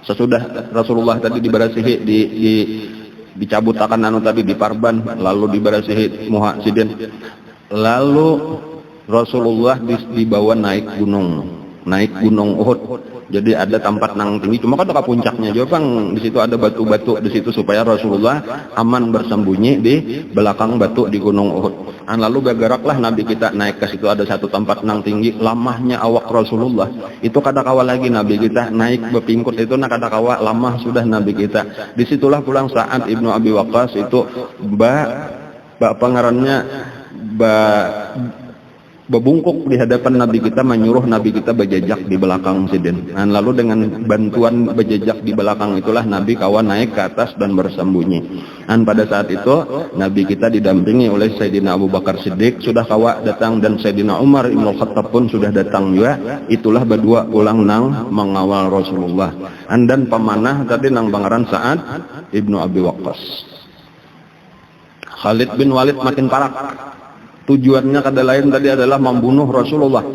sesudah Rasulullah tadi diberasihi dicabut akan tadi diparban, lalu diberasihi muhajidin, lalu Rasulullah dibawa naik gunung Uhud. Jadi ada tempat nang tinggi, cuma kan ke puncaknya juga bang, di situ ada batu-batu di situ supaya Rasulullah aman bersembunyi di belakang batu di gunung Uhud. Lalu bergeraklah Nabi kita naik ke situ, ada satu tempat nang tinggi, lamahnya awak Rasulullah itu kada kawa lagi Nabi kita naik bepingkut itu nak kada kawa, lamah sudah Nabi kita. Disitulah pulang Sa'ad ibnu Abi Waqqas itu pengarannya bebungkuk di hadapan Nabi kita, menyuruh Nabi kita berjejak di belakang sidin. Lalu dengan bantuan berjejak di belakang itulah Nabi kawan naik ke atas dan bersembunyi. Pada saat itu Nabi kita didampingi oleh Sayyidina Abu Bakar Siddiq sudah kawa datang, dan Sayyidina Umar Ibn Khattab pun sudah datang juga. Itulah berdua ulang nang mengawal Rasulullah. Dan pemanah tadi nang pangeran Sa'ad ibnu Abi Waqqas. Khalid bin Walid makin parah. Tujuannya kada lain tadi adalah membunuh Rasulullah.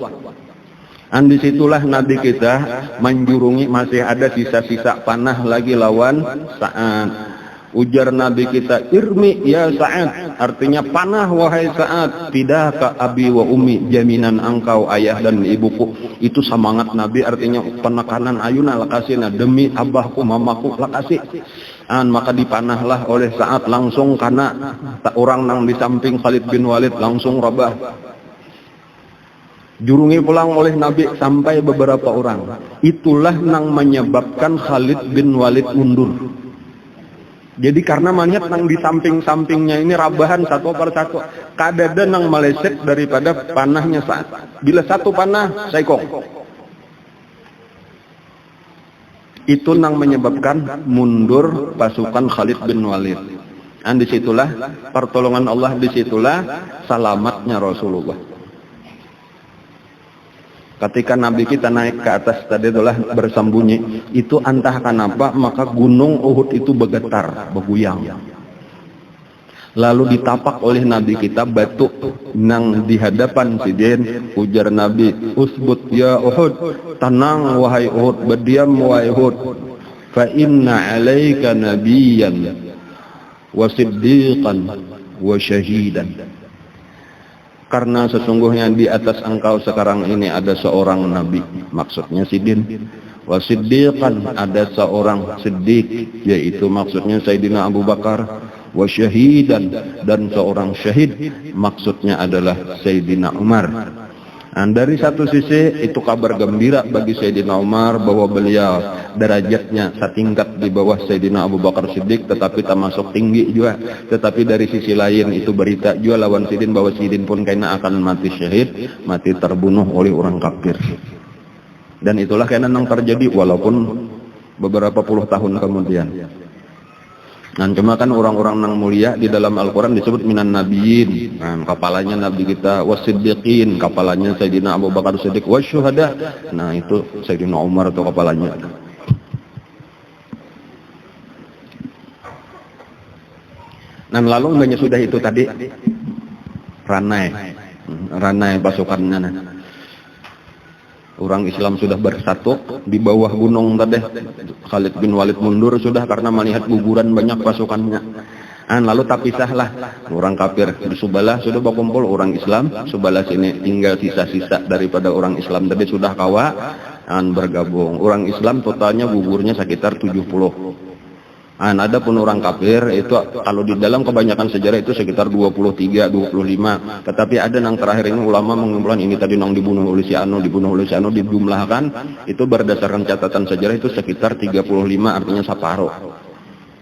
Disitulah Nabi kita menjurungi, masih ada sisa-sisa panah lagi lawan Sa'ad. Ujar Nabi kita, irmi ya Sa'ad, artinya panah wahai Sa'ad, fidaka abi wa ummi, jaminan engkau ayah dan ibuku. Itu semangat Nabi, artinya penekanan ayuna lakasina, demi abahku mamaku lakasi. Maka dipanahlah oleh Sa'ad langsung, karena orang nang di samping Khalid bin Walid langsung rabah. Jurungi pulang oleh Nabi sampai beberapa orang. Itulah nang menyebabkan Khalid bin Walid mundur. Jadi karena melihat nang di samping-sampingnya ini rabahan satu per satu, kadada nang meleset daripada panahnya Sa'ad. Bila satu panah saikong, itu nang menyebabkan mundur pasukan Khalid bin Walid. Disitulah pertolongan Allah, disitulah selamatnya Rasulullah. Ketika Nabi kita naik ke atas tadi itulah bersembunyi, itu entah kenapa maka gunung Uhud itu bergetar, bergoyang. Lalu ditapak oleh Nabi kita batu nang di hadapan sidin. Ujar Nabi, usbut ya Uhud, tenang wahai Uhud, berdiam wahai Uhud, fa inna alaika nabiyyan wa siddiqan wa syahidan. Karena sesungguhnya di atas engkau sekarang ini ada seorang nabi, maksudnya sidin, wa siddiqan, ada seorang siddiq, yaitu maksudnya Sayyidina Abu Bakar, wa syahidan, dan seorang syahid, maksudnya adalah Sayyidina Umar. Dari satu sisi itu kabar gembira bagi Sayyidina Umar bahwa beliau derajatnya setingkat di bawah Sayyidina Abu Bakar Siddiq, tetapi termasuk tinggi juga. Tetapi dari sisi lain itu berita juga lawan Sidin bahwa Sidin pun kena akan mati syahid, mati terbunuh oleh orang kafir. Dan itulah kena yang terjadi walaupun beberapa puluh tahun kemudian. Cuma kan orang-orang nang mulia di dalam Al-Quran disebut minan nabiyyin. Kepalanya Nabi kita, wasiddiqin, kepalanya Sayyidina Abu Bakar Siddiq, wasyuhada. Itu Sayyidina Umar itu kepalanya. Lalu banyak sudah itu tadi ranai pasukannya. Orang Islam sudah bersatu di bawah gunung tadi. Khalid bin Walid mundur sudah karena melihat guguran banyak pasukannya. Lalu terpisahlah orang kafir di sebelah sudah berkumpul, orang Islam sebelah sini tinggal sisa-sisa daripada orang Islam tadi sudah kawa bergabung. Orang Islam totalnya gugurnya sekitar 70. Ada pun orang kafir itu kalau di dalam kebanyakan sejarah itu sekitar 23, 25. Tetapi ada yang terakhir ini ulama mengumpulkan ini tadi nang dibunuh oleh si Anu dijumlahkan itu berdasarkan catatan sejarah itu sekitar 35, artinya separuh.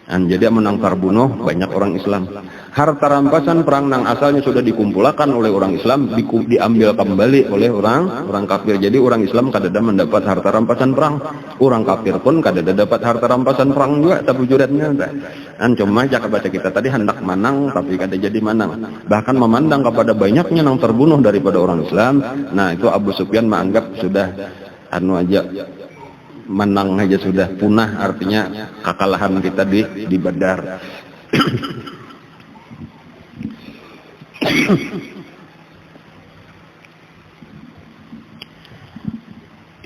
Jadi menang terbunuh banyak orang Islam. Harta rampasan perang nang asalnya sudah dikumpulkan oleh orang Islam, diambil kembali oleh orang kafir. Jadi orang Islam kadada mendapat harta rampasan perang, orang kafir pun kadada dapat harta rampasan perang juga. Tabujuratnya cuma cakap baca kita tadi hendak menang tapi kada jadi menang. Bahkan memandang kepada banyaknya yang terbunuh daripada orang Islam. Nah itu Abu Sufyan menganggap sudah aja menang aja sudah punah, artinya kekalahan kita di Badar.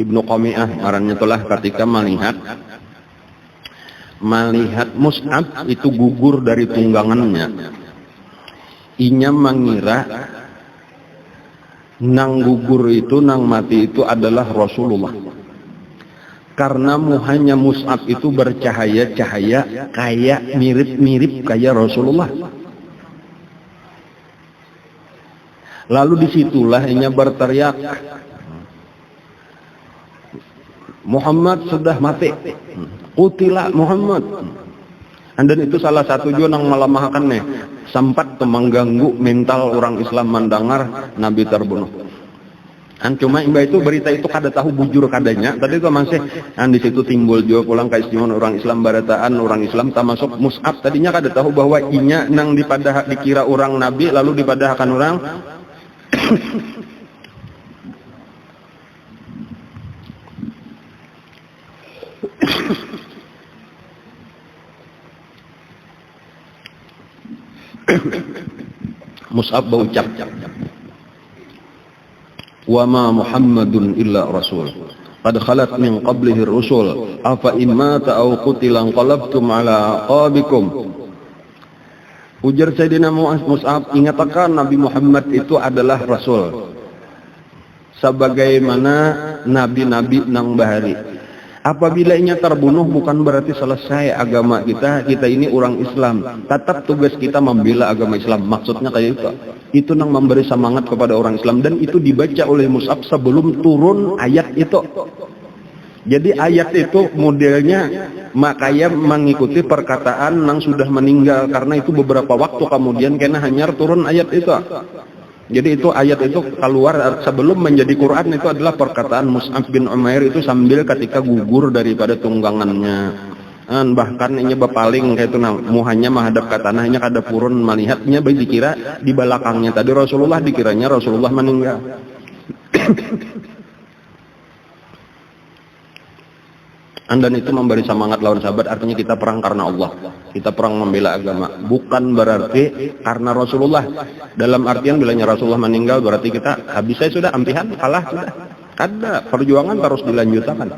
Ibnu Qami'ah marahnya itulah ketika melihat Mus'ab itu gugur dari tunggangannya, inya mengira nang gugur itu, nang mati itu adalah Rasulullah, karena muhanya Mus'ab itu bercahaya-cahaya kayak mirip-mirip kayak Rasulullah. Lalu disitulah inya berteriak, Muhammad sudah mati, qutila Muhammad. Dan itu salah satu juga yang melemahkan nih, sempat mengganggu mental orang Islam mendengar Nabi terbunuh. Cuma imba itu berita itu kada tahu bujur kadanya. Tadi itu masih di situ timbul juga pulang keistimewaan orang Islam, barataan orang Islam termasuk Mus'ab. Tadinya kada tahu bahwa inya nang dikira orang Nabi lalu dipadahkan orang. Mus'ab berucap, wa ma Muhammadun illa rasul qad khalat min qablihi rusul afa imma ta'aw qutilan qalabtum ala aqabikum. Ujar Sayyidina Mus'ab, ingatkan Nabi Muhammad itu adalah rasul sebagaimana nabi-nabi nang bahari. Apabila inya terbunuh bukan berarti selesai agama kita. Kita ini orang Islam, tetap tugas kita membela agama Islam. Maksudnya kayak itu. Itu nang memberi semangat kepada orang Islam, dan itu dibaca oleh Mus'ab sebelum turun ayat itu. Jadi ayat itu modelnya makanya mengikuti perkataan nang sudah meninggal, karena itu beberapa waktu kemudian kena hanyar turun ayat itu. Jadi itu ayat itu keluar sebelum menjadi Quran, itu adalah perkataan Mus'ab bin Umair itu sambil ketika gugur daripada tunggangannya. Bahkan ini berpaling kayak itu, muhanya menghadap ke tanah, hanya kada purun melihatnya, baik dikira di belakangnya tadi Rasulullah, dikiranya Rasulullah meninggal. Dan itu memberi semangat lawan sahabat, artinya kita perang karena Allah, kita perang membela agama, bukan berarti karena Rasulullah. Dalam artian bilanya Rasulullah meninggal berarti kita habis saya sudah ampihan, kalah sudah. Ada perjuangan terus dilanjutkan.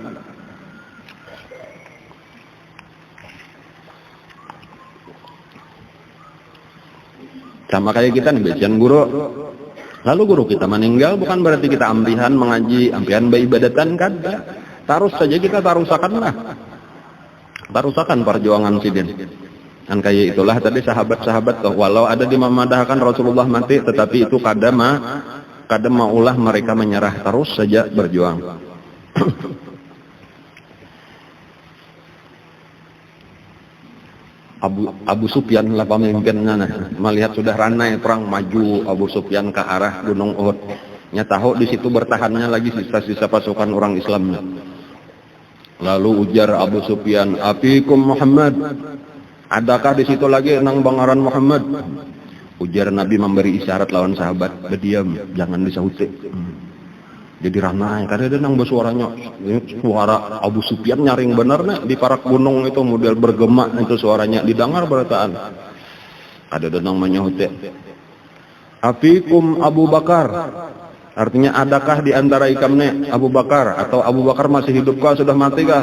Sama kayak kita nih bagian guru. Lalu guru kita meninggal bukan berarti kita ampihan mengaji, ampihan beribadatan, kada. Terus saja kita tarusakanlah, tarusakan perjuangan sidin. Dan kayak itulah tadi sahabat-sahabat tuh, walau ada di memadahkan Rasulullah mati, tetapi itu kadang maulah mereka menyerah, terus saja berjuang. Abu Sufyan lah pemimpinnya, melihat sudah ranai perang, maju Abu Sufyan ke arah Gunung Uhud. Tahu di situ bertahannya lagi sisa-sisa pasukan orang Islam. Lalu ujar Abu Sufyan, afikum Muhammad, adakah di situ lagi nang bangaran Muhammad? Ujar Nabi memberi isyarat lawan sahabat, berdiam, jangan disauti. Jadi ranai, karena ada nang bersuaranya, suara Abu Sufyan nyaring bener nih di parak gunung itu, model bergema itu suaranya, didengar berataan. Ada nang menyauti, afikum Abu Bakar. Artinya adakah di antara ikamnya Abu Bakar, atau Abu Bakar masih hidupkah, sudah matikah?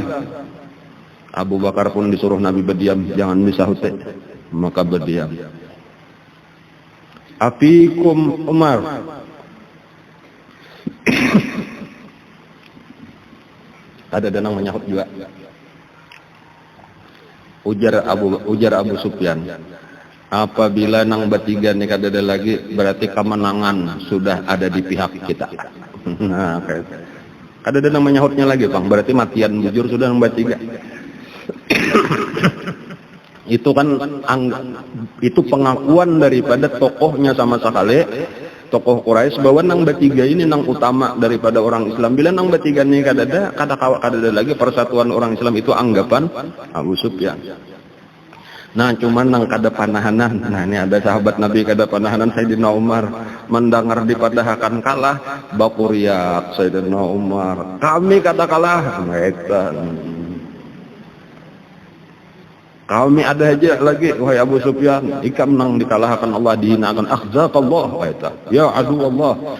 Abu Bakar pun disuruh Nabi berdiam, jangan disahute, maka berdiam. Afikum Umar. Ada danang menyahut juga. Ujar Abu Sufyan, apabila nang bertiga nih kada ada lagi, berarti kemenangan sudah ada di pihak kita. Nah, kada ada nang menyahutnya lagi, Bang. Berarti matian bujur sudah nang bertiga. Itu kan itu pengakuan daripada tokohnya sama sekali tokoh Quraisy bahwa nang bertiga ini nang utama daripada orang Islam. Bila nang bertiga ini kadada lagi persatuan orang Islam, itu anggapan Abu Sufyan. Nah cuman nang kada panahanan, nah ini ada sahabat Nabi kada panahanan, Sayyidina Umar mendengar dipadahakan kalah, bakuriak Sayyidina Umar, kami kada kalah, kami ada aja lagi, wahai Abu Sufyan, ikam nang dikalahkan Allah, dihinakan, akhzaqallah, ya adu Allah.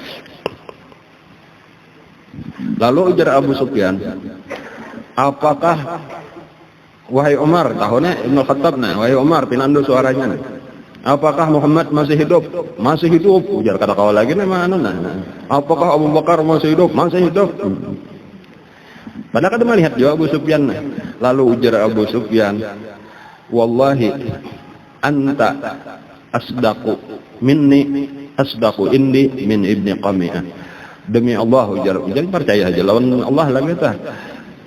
Lalu ujar Abu Sufyan, apakah wahai Umar, tahunnya Ibnu Khattab, wahai Umar, pinandu suaranya, apakah Muhammad masih hidup? Masih hidup. Ujar kata kau lagi nama anu, apakah Abu Bakar masih hidup? Masih hidup. Padahal kada melihat jawab Abu Sufyan. Lalu ujar Abu Sufyan, wallahi anta asdaqu minni asdaqu indi min ibni Qami'ah. Demi Allah, ujar percaya aja lawan Allah lagi tah.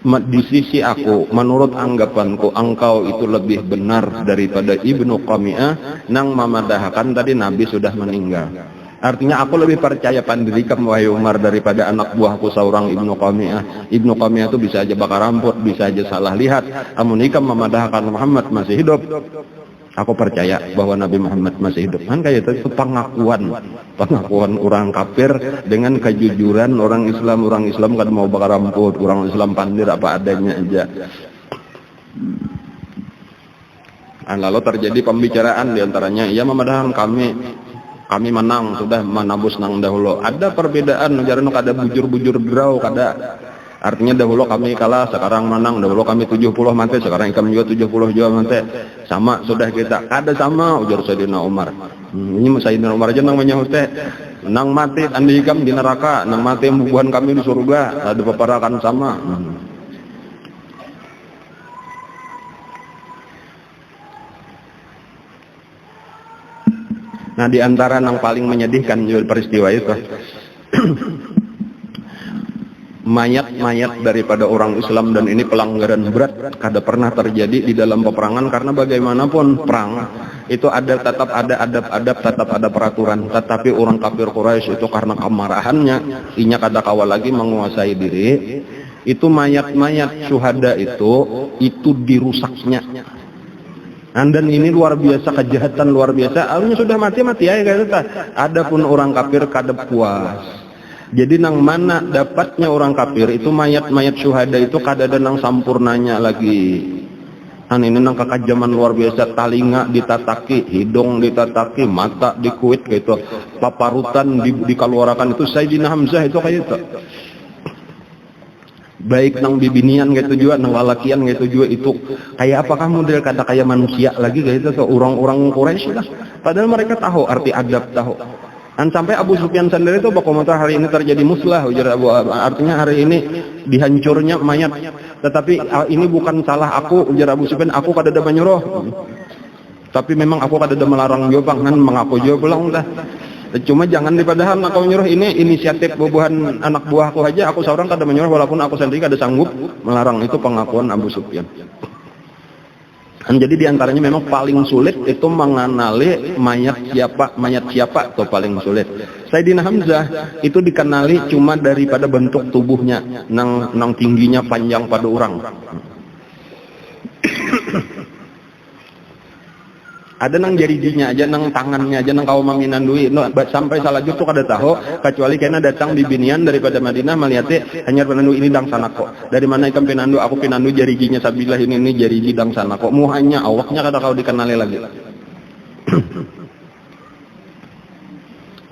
Di sisi aku, menurut anggapanku, engkau itu lebih benar daripada Ibnu Qami'ah nang memadahkan tadi Nabi sudah meninggal. Artinya aku lebih percaya pandirikan wahai Umar daripada anak buahku seorang Ibnu Qami'ah. Ibnu Qami'ah itu bisa aja bakar rambut, bisa aja salah lihat. Amun ikam memadahkan Muhammad masih hidup, aku percaya bahwa Nabi Muhammad masih hidup. Kan kayak itu pengakuan orang kafir dengan kejujuran orang Islam kan mau bakar rambut, orang Islam pandir apa adanya aja. Lalu terjadi pembicaraan diantaranya, ia memadahkan kami menang, sudah menabus nang dahulu. Ada perbedaan, jarang ada bujur-bujur draw, kada. Artinya dahulu kami kalah, sekarang menang. Dahulu kami 70 mati, sekarang kami juga 70 juga mati. Sama sudah kita, kada sama, ujar Sayyidina Umar. Ini Sayyidina Umar aja nang menyahut nang mati andi ikam di neraka, nang mati bubuhan kami di surga, ada peparakan sama. Nah di antara yang paling menyedihkan peristiwa itu mayat-mayat daripada orang Islam, dan ini pelanggaran berat kada pernah terjadi di dalam peperangan, karena bagaimanapun perang itu tetap ada adab-adab, tetap ada peraturan. Tetapi orang kafir Quraisy itu karena kemarahannya, inya kada kawal lagi menguasai diri, itu mayat-mayat syuhada itu dirusaknya. Dan ini luar biasa, kejahatan luar biasa. Alnya sudah mati ya kata. Adapun orang kafir kada puas. Jadi nang mana dapatnya orang kafir itu mayat-mayat syuhada itu kada ada nang sampurnanya lagi. Ini nang kekajaman luar biasa, talinga ditataki, hidung ditataki, mata dikuit gitu, paparutan dikeluarkan. Itu Sayyidina Hamzah itu kayak itu. Baik nang bibinian gitu juga, nang lalakian gitu juga, itu kayak apakah model kata kayak manusia lagi gitu tuh orang-orang Quraisy lah. Padahal mereka tahu arti adab, tahu. Dan sampai Abu Sufyan sendiri itu bakomentar hari ini terjadi muslah, ujar Abu, artinya hari ini dihancurnya mayat. Tetapi ini bukan salah aku, ujar Abu Sufyan, aku kada ada menyuruh. Tapi memang aku kada ada melarang juga, kan mengaku juga pulang dah. Cuma jangan dipadahan aku menyuruh, ini inisiatif bubuhan anak buahku aja, aku seorang kada menyuruh walaupun aku sendiri kada sanggup melarang. Itu pengakuan Abu Sufyan. Jadi diantaranya memang paling sulit itu mengenali mayat siapa itu paling sulit. Sayyidina Hamzah itu dikenali cuma daripada bentuk tubuhnya, nang tingginya panjang pada orang. Ada nang jari-jarinya aja, nang tangannya aja, nang kau maminan duit. No, sampai salah tuh kada tahu, kecuali karena datang bibinian daripada Madinah melihatnya hanya penandu ini dang sana kok. Dari mana ikan penandu? Aku penandu jari-jarinya sabilah ini jari-jari dang sana kok. Muhanya awaknya kada kau dikenali lagi.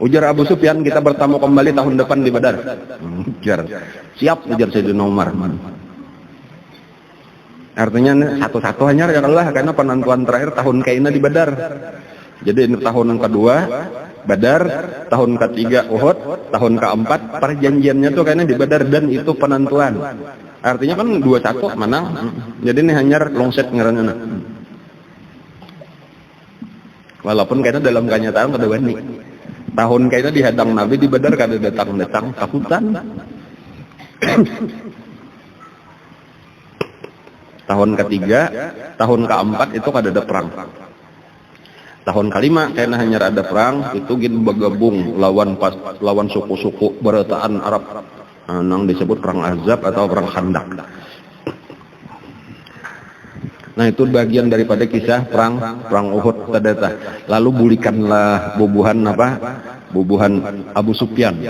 Ujar Abu Sufyan, kita bertemu kembali tahun depan di Badar. Ujar, siap, ujar Sayyidina Umar. Artinya satu-satu hanya Allah, karena penentuan terakhir tahun kayaknya di Badar. Jadi ini tahun kedua Badar, tahun ketiga Uhud, tahun keempat perjanjiannya tuh kayaknya di Badar, dan itu penentuan. Artinya kan 2-1 menang. Jadi ini hanya longset ngaranna. Walaupun kayaknya dalam kenyataan kada wani. Tahun kayaknya dihadang Nabi di Badar kada datang takutan. Tahun ketiga, tahun keempat itu kada ada perang. Tahun kelima kena hanya ada perang, itu gin bergabung lawan suku-suku berataan Arab. Nang disebut perang Ahzab atau perang Khandaq. Nah itu bagian daripada kisah perang Uhud tadata. Lalu bulikanlah bubuhan Abu Sufyan.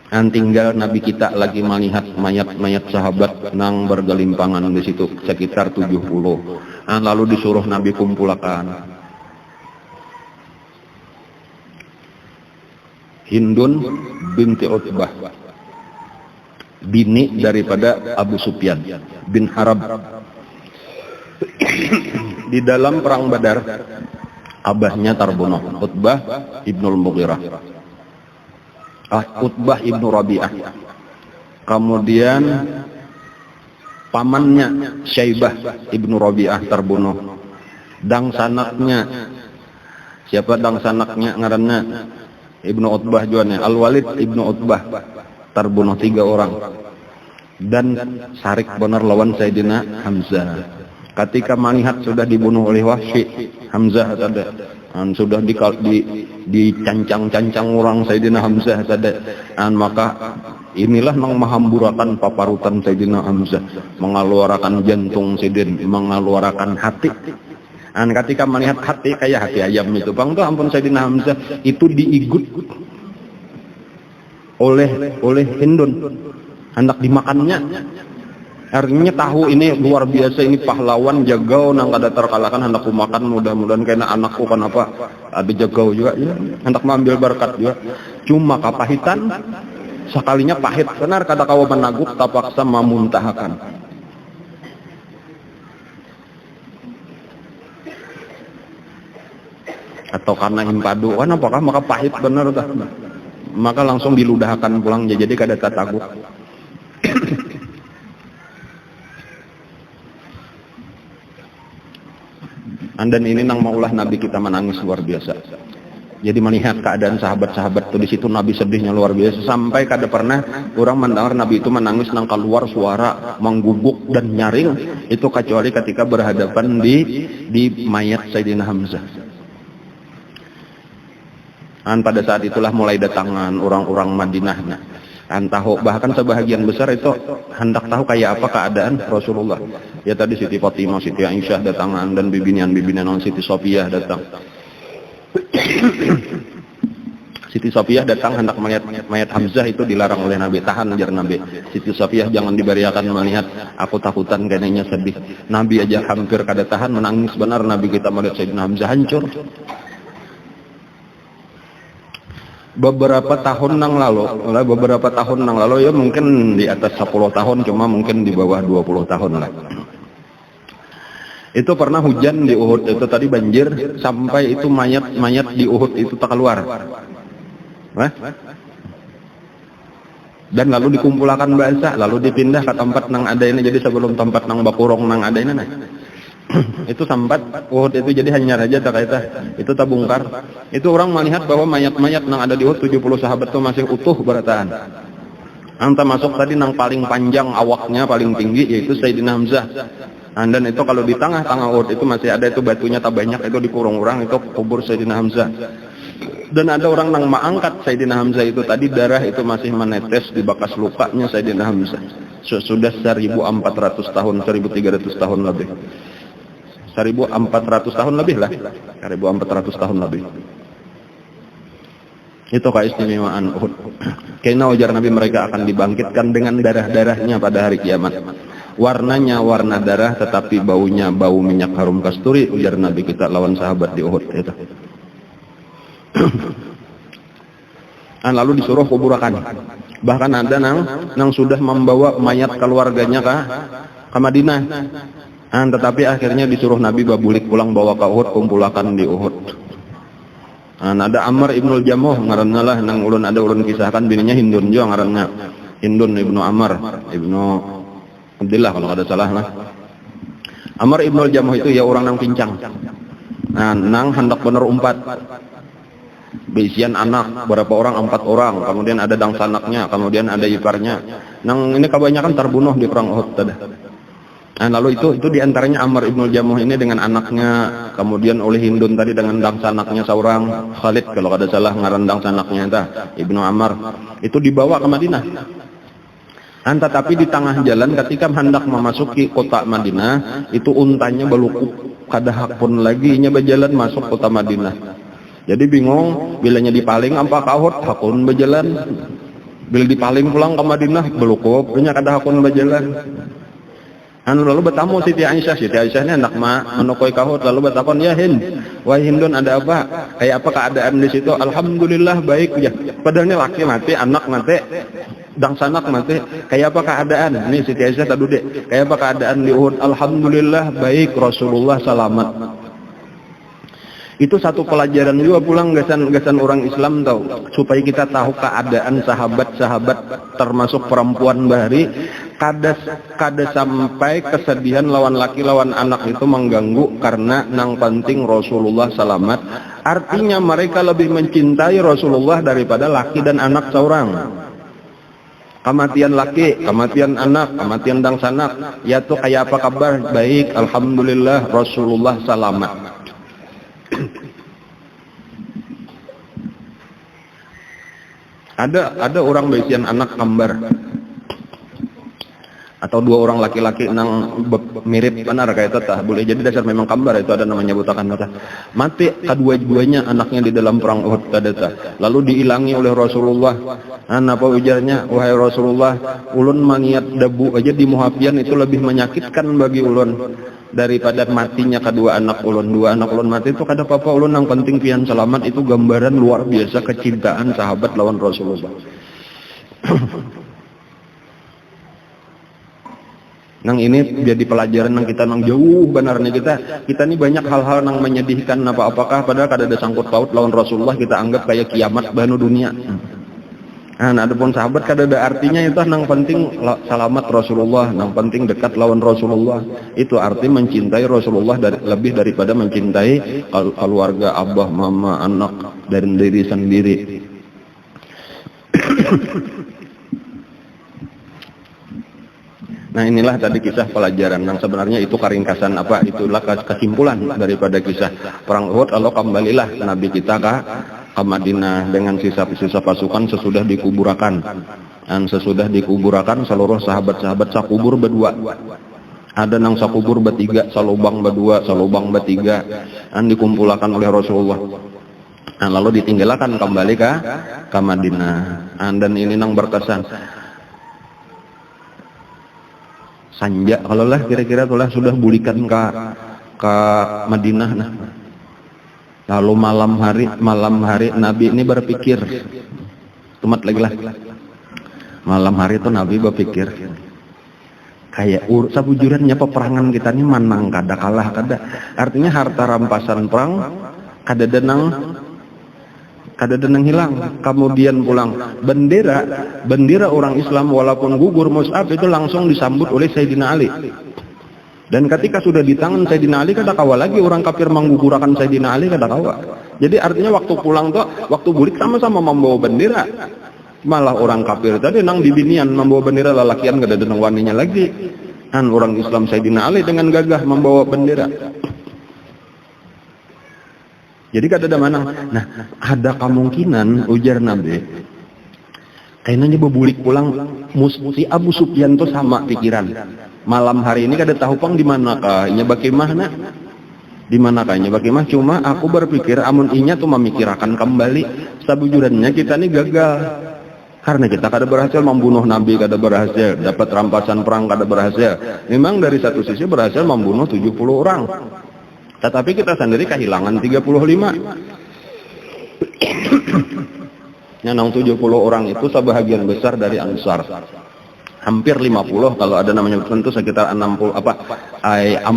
Tinggal Nabi kita lagi melihat mayat-mayat sahabat nang bergelimpangan di situ sekitar 70. Lalu disuruh Nabi kumpulkan. Hindun binti Utbah, bini daripada Abu Sufyan bin Harb. Di dalam perang Badar, abahnya terbunuh, Utbah ibnul Mughirah, Utbah ibnu Rabi'ah. Kemudian pamannya Syaibah ibnu Rabi'ah terbunuh. Dangsanaknya, siapa dangsanaknya ngarannya? Ibnu Utbah juannya Al-Walid ibnu Utbah terbunuh 3 orang. Dan sarik benar lawan Sayyidina Hamzah. Ketika melihat sudah dibunuh oleh Wahsy, Hamzah ada sudah dicancang-cancang orang Sayyidina Hamzah ada. Maka inilah nang mahamburakan paparutan Sayyidina Hamzah, mengeluarkan jantung sidin, mengeluarkan hati. Ketika melihat hati kayak hati ayam itu, bang tuh ampun Sayyidina Hamzah itu diigut oleh Hindun, hendak dimakannya. Artinya tahu ini luar biasa, ini pahlawan jagau nang kada terkalahkan, hendak kumakan, mudah-mudahan kena anakku kenapa ada jagau juga ya, hendak mengambil berkat juga. Cuma kapahitan sekalinya pahit benar, kada kawa menaguk tapaksa memuntahkan. Atau karena impadu, apakah maka pahit benar dah. Maka langsung diludahkan pulang, jadi kada tataguk. Dan ini nang maulah Nabi kita menangis luar biasa. Jadi melihat keadaan sahabat-sahabat itu di situ, Nabi sedihnya luar biasa, sampai kada pernah orang mendengar Nabi itu menangis nang keluar suara mengguguk dan nyaring itu kecuali ketika berhadapan di mayat Sayyidina Hamzah. Pada saat itulah mulai datangan orang-orang Madinah. Tahu bahkan sebahagian besar itu hendak tahu kayak apa keadaan Rasulullah. Ya tadi Siti Fatimah, Siti Aisyah datangan, dan bibinan Siti Sofiyah datang. Siti Sofiyah datang hendak melihat mayat Hamzah, itu dilarang oleh Nabi, tahan ajar Nabi. Siti Sofiyah jangan diberiakan melihat, aku takutan kayaknya sedih. Nabi aja hampir kada tahan, menangis benar Nabi kita melihat Sayyidina Hamzah hancur. Beberapa tahun nang lalu ya, mungkin di atas 10 tahun, cuma mungkin di bawah 20 tahun lah. Itu pernah hujan di Uhud, itu tadi banjir sampai itu mayat di Uhud itu tak keluar. Dan lalu dikumpulkan bahasa, lalu dipindah ke tempat nang ada ini, jadi sebelum tempat nang bakurong nang ada ini itu sampat Uhud itu jadi hanya raja terkaita itu tabungkar. Itu orang melihat bahwa mayat-mayat nang ada di Uhud 70 sahabat itu masih utuh berataan. Anta masuk tadi nang paling panjang awaknya paling tinggi yaitu Sayyidina Hamzah. Dan itu kalau di tengah-tengah Uhud itu masih ada itu batunya tak banyak, itu dikurung orang, itu kubur Sayyidina Hamzah. Dan ada orang nang mengangkat Sayyidina Hamzah itu tadi, darah itu masih menetes di bekas lukanya Sayyidina Hamzah. Sudah 1400 tahun, 1300 tahun lebih. 1400 tahun lebih lah, 1400 tahun lebih. Itu keistimewaan Uhud. Karena wajar Nabi mereka akan dibangkitkan dengan darah-darahnya pada hari kiamat. Warnanya warna darah, tetapi baunya bau minyak harum kasturi, ujar Nabi kita lawan sahabat di Uhud itu. Lalu disuruh kuburakan. Bahkan ada nang sudah membawa mayat keluarganya ke Madinah. Tetapi akhirnya disuruh Nabi babulik pulang bawa ke Uhud, kumpulakan di Uhud. Ada Amr ibnul Jamuh ngaranna lah, nang ulun ada ulun kisahkan bininya Hindun juga ngaranna. Hindun ibnu Amr ibnu Abdullah kalau ada salah lah. Amr ibnul Jamuh itu ya orang nang pincang. Nang hendak bener umpat. Beisian anak berapa orang? 4 orang. Kemudian ada dangsanaknya, kemudian ada iparnya. Nang ini kebanyakan terbunuh di perang Uhud tadi. Nah, lalu itu diantaranya Amr ibnul Jamuh ini dengan anaknya, kemudian oleh Hindun tadi dengan dangsa anaknya seorang Khalid kalau ada salah ngarandang anaknya itu Ibnu Amr, itu dibawa ke Madinah. Tetapi di tengah jalan ketika hendak memasuki kota Madinah, itu untanya belukuk kada hakun lagi nya berjalan masuk kota Madinah. Jadi bingung bilanya dipaling apa kahut hakun berjalan, bila dipaling pulang ke Madinah belukuk nya kada hakun berjalan. Lalu bertamu Siti Aisyah ini anak menukoi kahut, lalu bertakon, ya Hind, wahai Hindun ada apa? Kayak apa keadaan di situ? Alhamdulillah baik ya. Padahal ini laki mati, anak mati, dangsanak mati. Kayak apa keadaan? Ini Siti Aisyah tadi dek. Kayak apa keadaan di Uhud? Alhamdulillah baik, Rasulullah selamat. Itu satu pelajaran juga pulang gasan orang Islam tahu, supaya kita tahu keadaan sahabat-sahabat termasuk perempuan bahari kada sampai kesedihan lawan laki lawan anak itu mengganggu karena nang penting Rasulullah selamat. Artinya mereka lebih mencintai Rasulullah daripada laki dan anak seorang. Kematian laki, kematian anak, kematian dangsanak, ya tuh kayak apa kabar? Baik, alhamdulillah Rasulullah selamat. Ada orang besian anak kembar atau dua orang laki-laki nang mirip benar kayak tata boleh jadi dasar memang kembar, itu ada namanya butakan tata. Mati kedua-duanya anaknya di dalam perang Uhud tata, lalu diilangi oleh Rasulullah. Apa ujarnya? Wahai Rasulullah, ulun mangiat debu aja di muhafian itu lebih menyakitkan bagi ulun daripada matinya kedua anak ulun. Dua anak ulun mati itu kada apa-apa ulun, yang penting pian selamat. Itu gambaran luar biasa kecintaan sahabat lawan Rasulullah. Nang ini jadi pelajaran nang kita nang jauh benarnya kita ini banyak hal-hal nang menyedihkan apakah padahal kada ada sangkut paut lawan Rasulullah, kita anggap kayak kiamat banu dunia. Adapun sahabat kada ada artinya, itu nang penting selamat Rasulullah, nang penting dekat lawan Rasulullah. Itu arti mencintai Rasulullah lebih daripada mencintai keluarga, abah, mama, anak dan diri sendiri. Nah, inilah tadi kisah pelajaran yang sebenarnya itu keringkasan itulah kesimpulan daripada kisah perang Uhud. Lalu kembalilah Nabi kita ke Madinah dengan sisa-sisa pasukan sesudah dikuburakan. Dan sesudah dikuburakan seluruh sahabat-sahabat sakubur berdua. Ada nang sakubur bertiga, salubang berdua, salubang bertiga, dan dikumpulkan oleh Rasulullah. Nah, lalu ditinggalkan kembali ke Madinah. Dan ini nang berkesan. Sanja kalau lah kira-kira tulah sudah bulikan ke Madinah. Nah, lalu malam hari Nabi ini berpikir, tumat lagi lah. Malam hari itu Nabi berpikir, kayak sabujurannya peperangan kita ini menang kada kalah kada. Artinya harta rampasan perang kada denang hilang. Kemudian pulang bendera orang Islam walaupun gugur Mus'ab itu langsung disambut oleh Sayyidina Ali. Dan ketika sudah di tangan Sayyidina Ali, kada kawa lagi orang kafir menggugurkan Sayyidina Ali, kada kawa. Jadi artinya waktu pulang tuh, waktu bulik sama-sama membawa bendera. Malah orang kafir tadi nang dibinian membawa bendera, lalakian kada denang waninya lagi. Dan orang Islam Sayyidina Ali dengan gagah membawa bendera. Jadi kada ada mana. Nah, ada kemungkinan ujar Nabi, kayaknya bebulik pulang si Abu Sufyan tuh sama pikiran. Malam hari ini kada tahu pang di mana kah? Nya bagaimana? Di mana kahnya bagaimana? Cuma aku berpikir amun inya tuh memikirkan kembali sabujurannya kita nih gagal. Karena kita kada berhasil membunuh Nabi, kada berhasil dapat rampasan perang, kada berhasil. Memang dari satu sisi berhasil membunuh 70 orang. Tetapi kita sendiri kehilangan 35. Yang 70 orang itu sebahagian besar dari Ansar. Hampir 50 kalau ada namanya tentu sekitar 46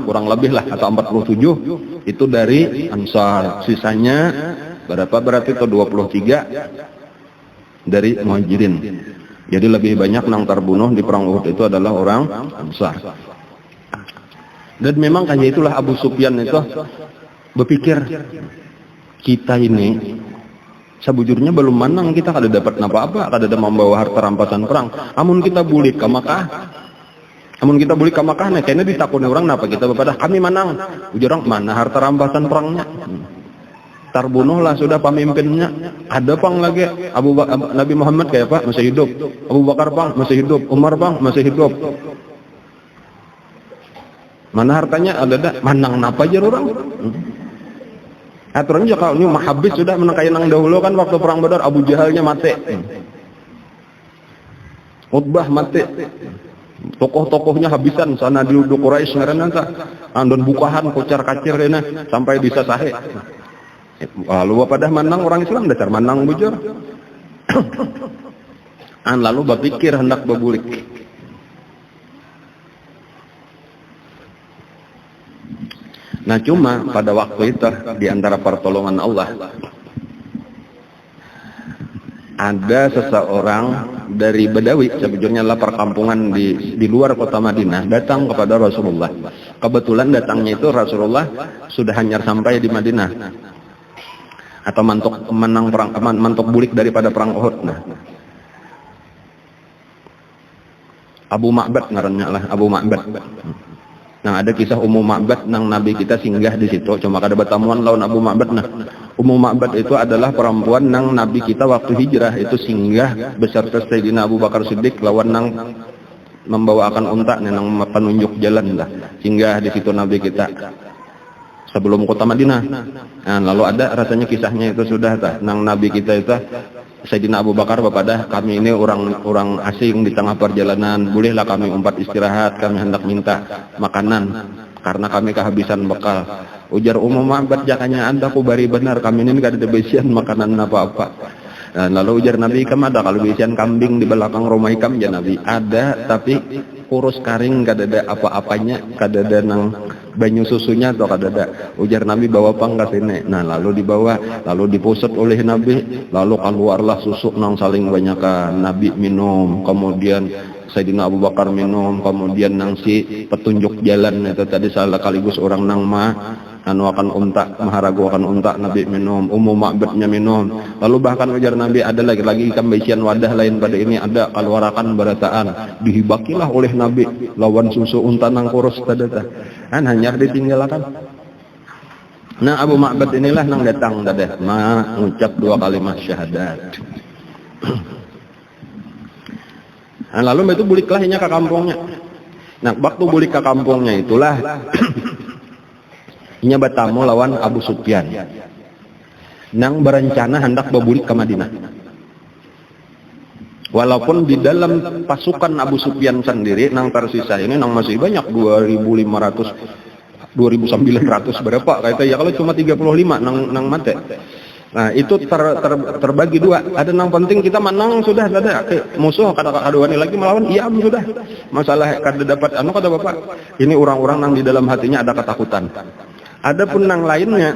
kurang lebih lah, atau 47 itu dari Ansar. Sisanya berapa berarti itu 23 dari Muhajirin. Jadi lebih banyak yang terbunuh di perang Uhud itu adalah orang Ansar. Dan memang kayak itulah Abu Sufyan itu berpikir, kita ini sebujurnya belum menang, kita kada dapat apa-apa, kada ada membawa harta rampasan perang. Amun kita bulik ke Makkah, Amun kita balik ke Makkah nih, kayaknya ditakuni orang napa kita bepada kami menang. Ujar orang mana harta rampasan perangnya. Terbunuhlah sudah pemimpinnya. Ada pang lagi Nabi Muhammad kayak Pak masih hidup. Abu Bakar pang masih hidup. Umar pang masih hidup. Mana hartanya ada menang napa aja orang. Aturannya kalau ini mahabis sudah menangkai nang dahulu kan waktu perang Badar Abu Jahalnya mati. Utbah mati. Tokoh-tokohnya habisan sana di Quraisy ngaranna tah andon bukahan kocar-kacir dena sampai bisa sahe. Lalu pada menang orang Islam dasar menang bujur. Lalu berpikir hendak berbulik. Nah cuma pada waktu itu di antara pertolongan Allah ada seseorang dari Badawi, sebetulnya adalah perkampungan di luar kota Madinah, datang kepada Rasulullah. Kebetulan datangnya itu Rasulullah sudah hanyar sampai di Madinah atau mantuk bulik daripada perang Uhud. Nah, Abu Ma'bad ngarannya lah, Abu Ma'bad. Nah ada kisah Ummu Ma'bad nang Nabi kita singgah di situ, cuma kada bertamuan lawan Abu Ma'bad. Nah Ummu Ma'bad itu adalah perempuan nang Nabi kita waktu hijrah itu singgah beserta Sayyidina Abu Bakar Siddiq lawan nang membawakan unta nang penunjuk jalan lah, singgah di situ Nabi kita sebelum kota Madinah. Nah lalu ada rasanya kisahnya itu sudah tah nang Nabi kita itu Sayyidina Abu Bakar bepada kami ini orang asing di tengah perjalanan, bolehlah kami umpat istirahat, kami hendak minta makanan karena kami kehabisan bekal. Ujar Ummu Ma'bad jakanya anda ku bari benar kami ini kada ada besian makanan apa-apa. Nah, lalu ujar Nabi ikam ada kalau besian kambing di belakang rumah ikam ya Nabi ada, tapi kurus karing kada ada apa-apanya, kada ada nang banyu susunya atau kada ada. Ujar Nabi bawa pang ke sini. Nah lalu dibawa, lalu dipusat oleh Nabi, lalu keluarlah susu nang saling banyakan. Nabi minum, kemudian Sayyidina Abu Bakar minum, kemudian nang si petunjuk jalan itu tadi salah kaligus orang nang anu akan unta, maharagu akan unta Nabi minum, Ummu Ma'badnya minum. Lalu bahkan ujar Nabi ada lagi ikan besian wadah lain pada ini ada keluarakan barataan dihibakilah oleh Nabi lawan susu unta nang kurus tadi hanyar ditinggalkan. Nah Abu Ma'bad inilah nang datang tadi mengucap 2 kalimat syahadat. Nah, lalu itu buliklah ke kampungnya. Nah waktu bulik ke kampungnya itulah inya bertamu lawan Abu Sufyan nang berencana hendak berbulik ke Madinah. Walaupun di dalam pasukan Abu Sufyan sendiri nang tersisa ini nang masih banyak 2.500 2.900 berapa kayak ya kalau cuma 35 nang mati. Nah itu terbagi 2. Ada nang penting kita menang sudah ada musuh kada kaduani lagi melawan iya sudah. Masalah kada dapat anu kada bapak. Ini orang-orang nang di dalam hatinya ada ketakutan. Ada pun nang lainnya,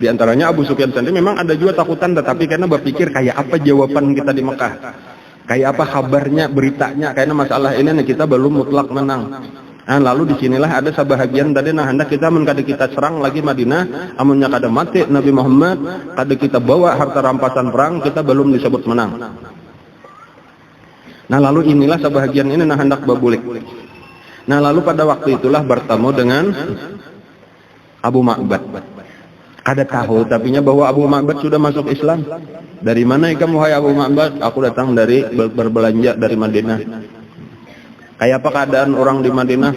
diantaranya Abu Sufyan sendiri memang ada juga takutan, tetapi karena berpikir kayak apa jawaban kita di Mekah, kayak apa kabarnya, beritanya, karena masalah ini kita belum mutlak menang. Nah, lalu disinilah ada sebahagian tadi nah hendak kita kada kita serang lagi Madinah, amunnya kada mati Nabi Muhammad, kada kita bawa harta rampasan perang, kita belum disebut menang. Nah lalu inilah sebahagian ini nah hendak berbulik. Nah lalu pada waktu itulah bertemu dengan Abu Ma'bad. Kada tahu tapinya bahwa Abu Ma'bad sudah masuk Islam. Dari mana kamu hai Abu Ma'bad? Aku datang dari berbelanja dari Madinah. Kayak apa keadaan orang di Madinah?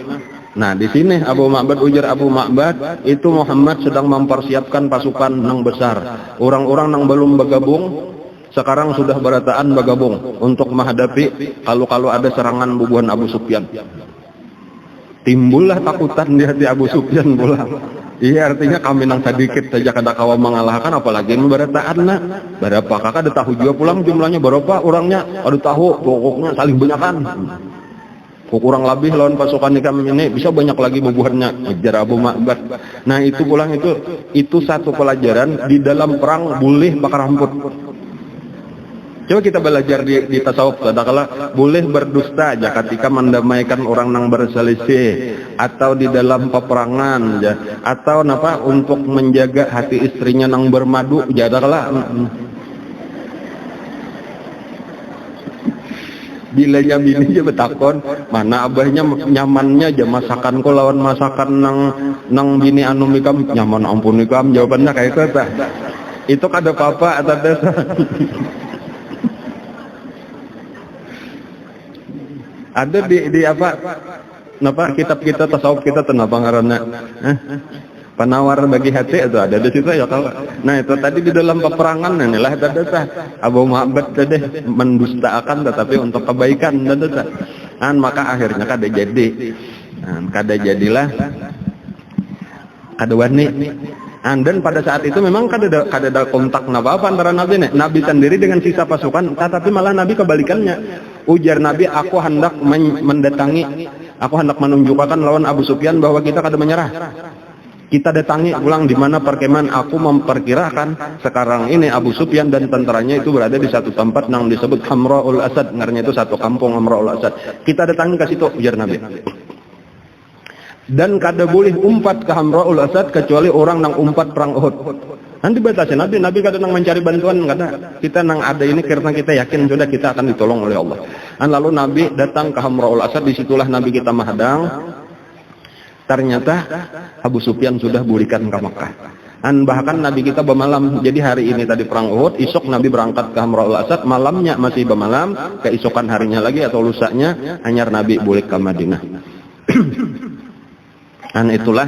Nah di sini Abu Ma'bad ujar Abu Ma'bad itu Muhammad sedang mempersiapkan pasukan nang besar. Orang-orang nang belum bergabung sekarang sudah berataan bergabung untuk menghadapi kalau ada serangan bubuhan Abu Sufyan. Timbullah takutan di hati Abu Sufyan pula. Iya artinya kami nang sedikit saja kada kawa mengalahkan apalagi berataan nak. Berapa kakak ada tahu juga pulang jumlahnya berapa orangnya ada tahu pokoknya saling banyakan. Kurang lebih lawan pasukan kami ini bisa banyak lagi bubuhannya ajar Abu Ma'bad. Nah itu pulang itu satu pelajaran di dalam perang boleh bakar ramput. Coba kita belajar di tasawuf kadang-kala boleh berdusta aja ketika mendamaikan orang yang berselisih atau di dalam peperangan ya, atau napa untuk menjaga hati istrinya yang bermadu kadang-kala Bilanya bini aja betakon, mana abahnya nyamannya aja masakan ko lawan masakan nang bini anu mikam nyaman ampun mikam, jawabannya kayak itu tah. Itu kada apa-apa atau desa. Ada di apa? Napa kitab-kitab tasawuf kita kenapa ngaranna? Penawar bagi hati itu ada di situ ya kalau. Nah itu tadi di dalam peperangan inilah tadasa Abu Muhammad tadi mendustakan tetapi untuk kebaikan tadasa. Maka akhirnya kada jadi. Kada jadilah kada wani. Dan pada saat itu memang kada ada kontak apa antara Nabi Nabi sendiri dengan sisa pasukan, tetapi malah Nabi kebalikannya. Ujar Nabi, aku hendak mendatangi, aku hendak menunjukkan lawan Abu Sufyan bahwa kita kada menyerah. Kita datangi ulang di mana perkemahan. Aku memperkirakan sekarang ini Abu Sufyan dan tentaranya itu berada di satu tempat yang disebut Hamra'ul Asad. Ngaranya itu satu kampung Hamra'ul Asad. Kita datangi ke situ, ujar Nabi. Dan kada boleh umpat ke Hamra'ul Asad kecuali orang nang umpat perang Uhud. Nanti batasi Nabi kada nang mencari bantuan, kada. Kita nang ada ini karena kita yakin sudah kita akan ditolong oleh Allah. Lalu Nabi datang ke Hamra'ul Asad, disitulah Nabi kita menghadang. Ternyata Abu Sufyan sudah burikan ke Makkah. Bahkan Nabi kita bermalam. Jadi hari ini tadi perang Uhud, esok Nabi berangkat ke Hamra'ul Asad, malamnya masih bermalam, keesokan harinya lagi atau lusanya hanyar Nabi balik ke Madinah. Dan itulah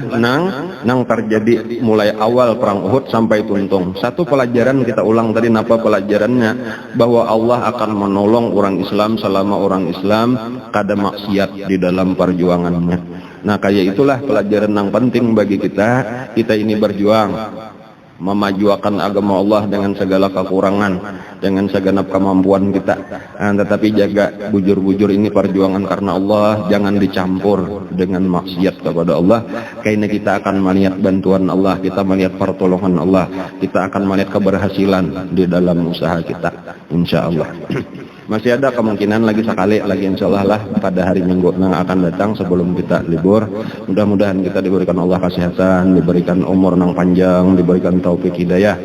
nang terjadi mulai awal perang Uhud sampai tuntung. Satu pelajaran kita ulang tadi, napa pelajarannya? Bahwa Allah akan menolong orang Islam selama orang Islam kada maksiat di dalam perjuangannya. Nah kayak itulah pelajaran yang penting bagi kita. Kita ini berjuang memajukan agama Allah dengan segala kekurangan, dengan segenap kemampuan kita. Tetapi jaga bujur-bujur ini perjuangan karena Allah, jangan dicampur dengan maksiat kepada Allah. Karena kita akan melihat bantuan Allah, kita melihat pertolongan Allah, kita akan melihat keberhasilan di dalam usaha kita, insya Allah. Masih ada kemungkinan lagi sekali lagi insya Allah lah pada hari Minggu yang akan datang sebelum kita libur. Mudah-mudahan kita diberikan Allah kesehatan, diberikan umur yang panjang, diberikan taufik hidayah,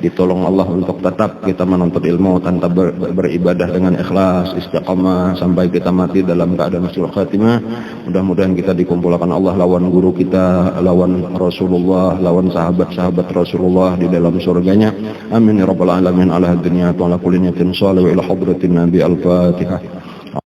ditolong Allah untuk tetap kita menuntut ilmu tanpa beribadah dengan ikhlas, istiqamah sampai kita mati dalam keadaan husnul khatimah. Mudah-mudahan kita dikumpulkan Allah lawan guru kita, lawan Rasulullah, lawan sahabat-sahabat Rasulullah di dalam surganya. Amin ya rabbal alamin. Ala dunya wa ala kulli niyatin salih wa ila hadratin Nabi al-Fatihah.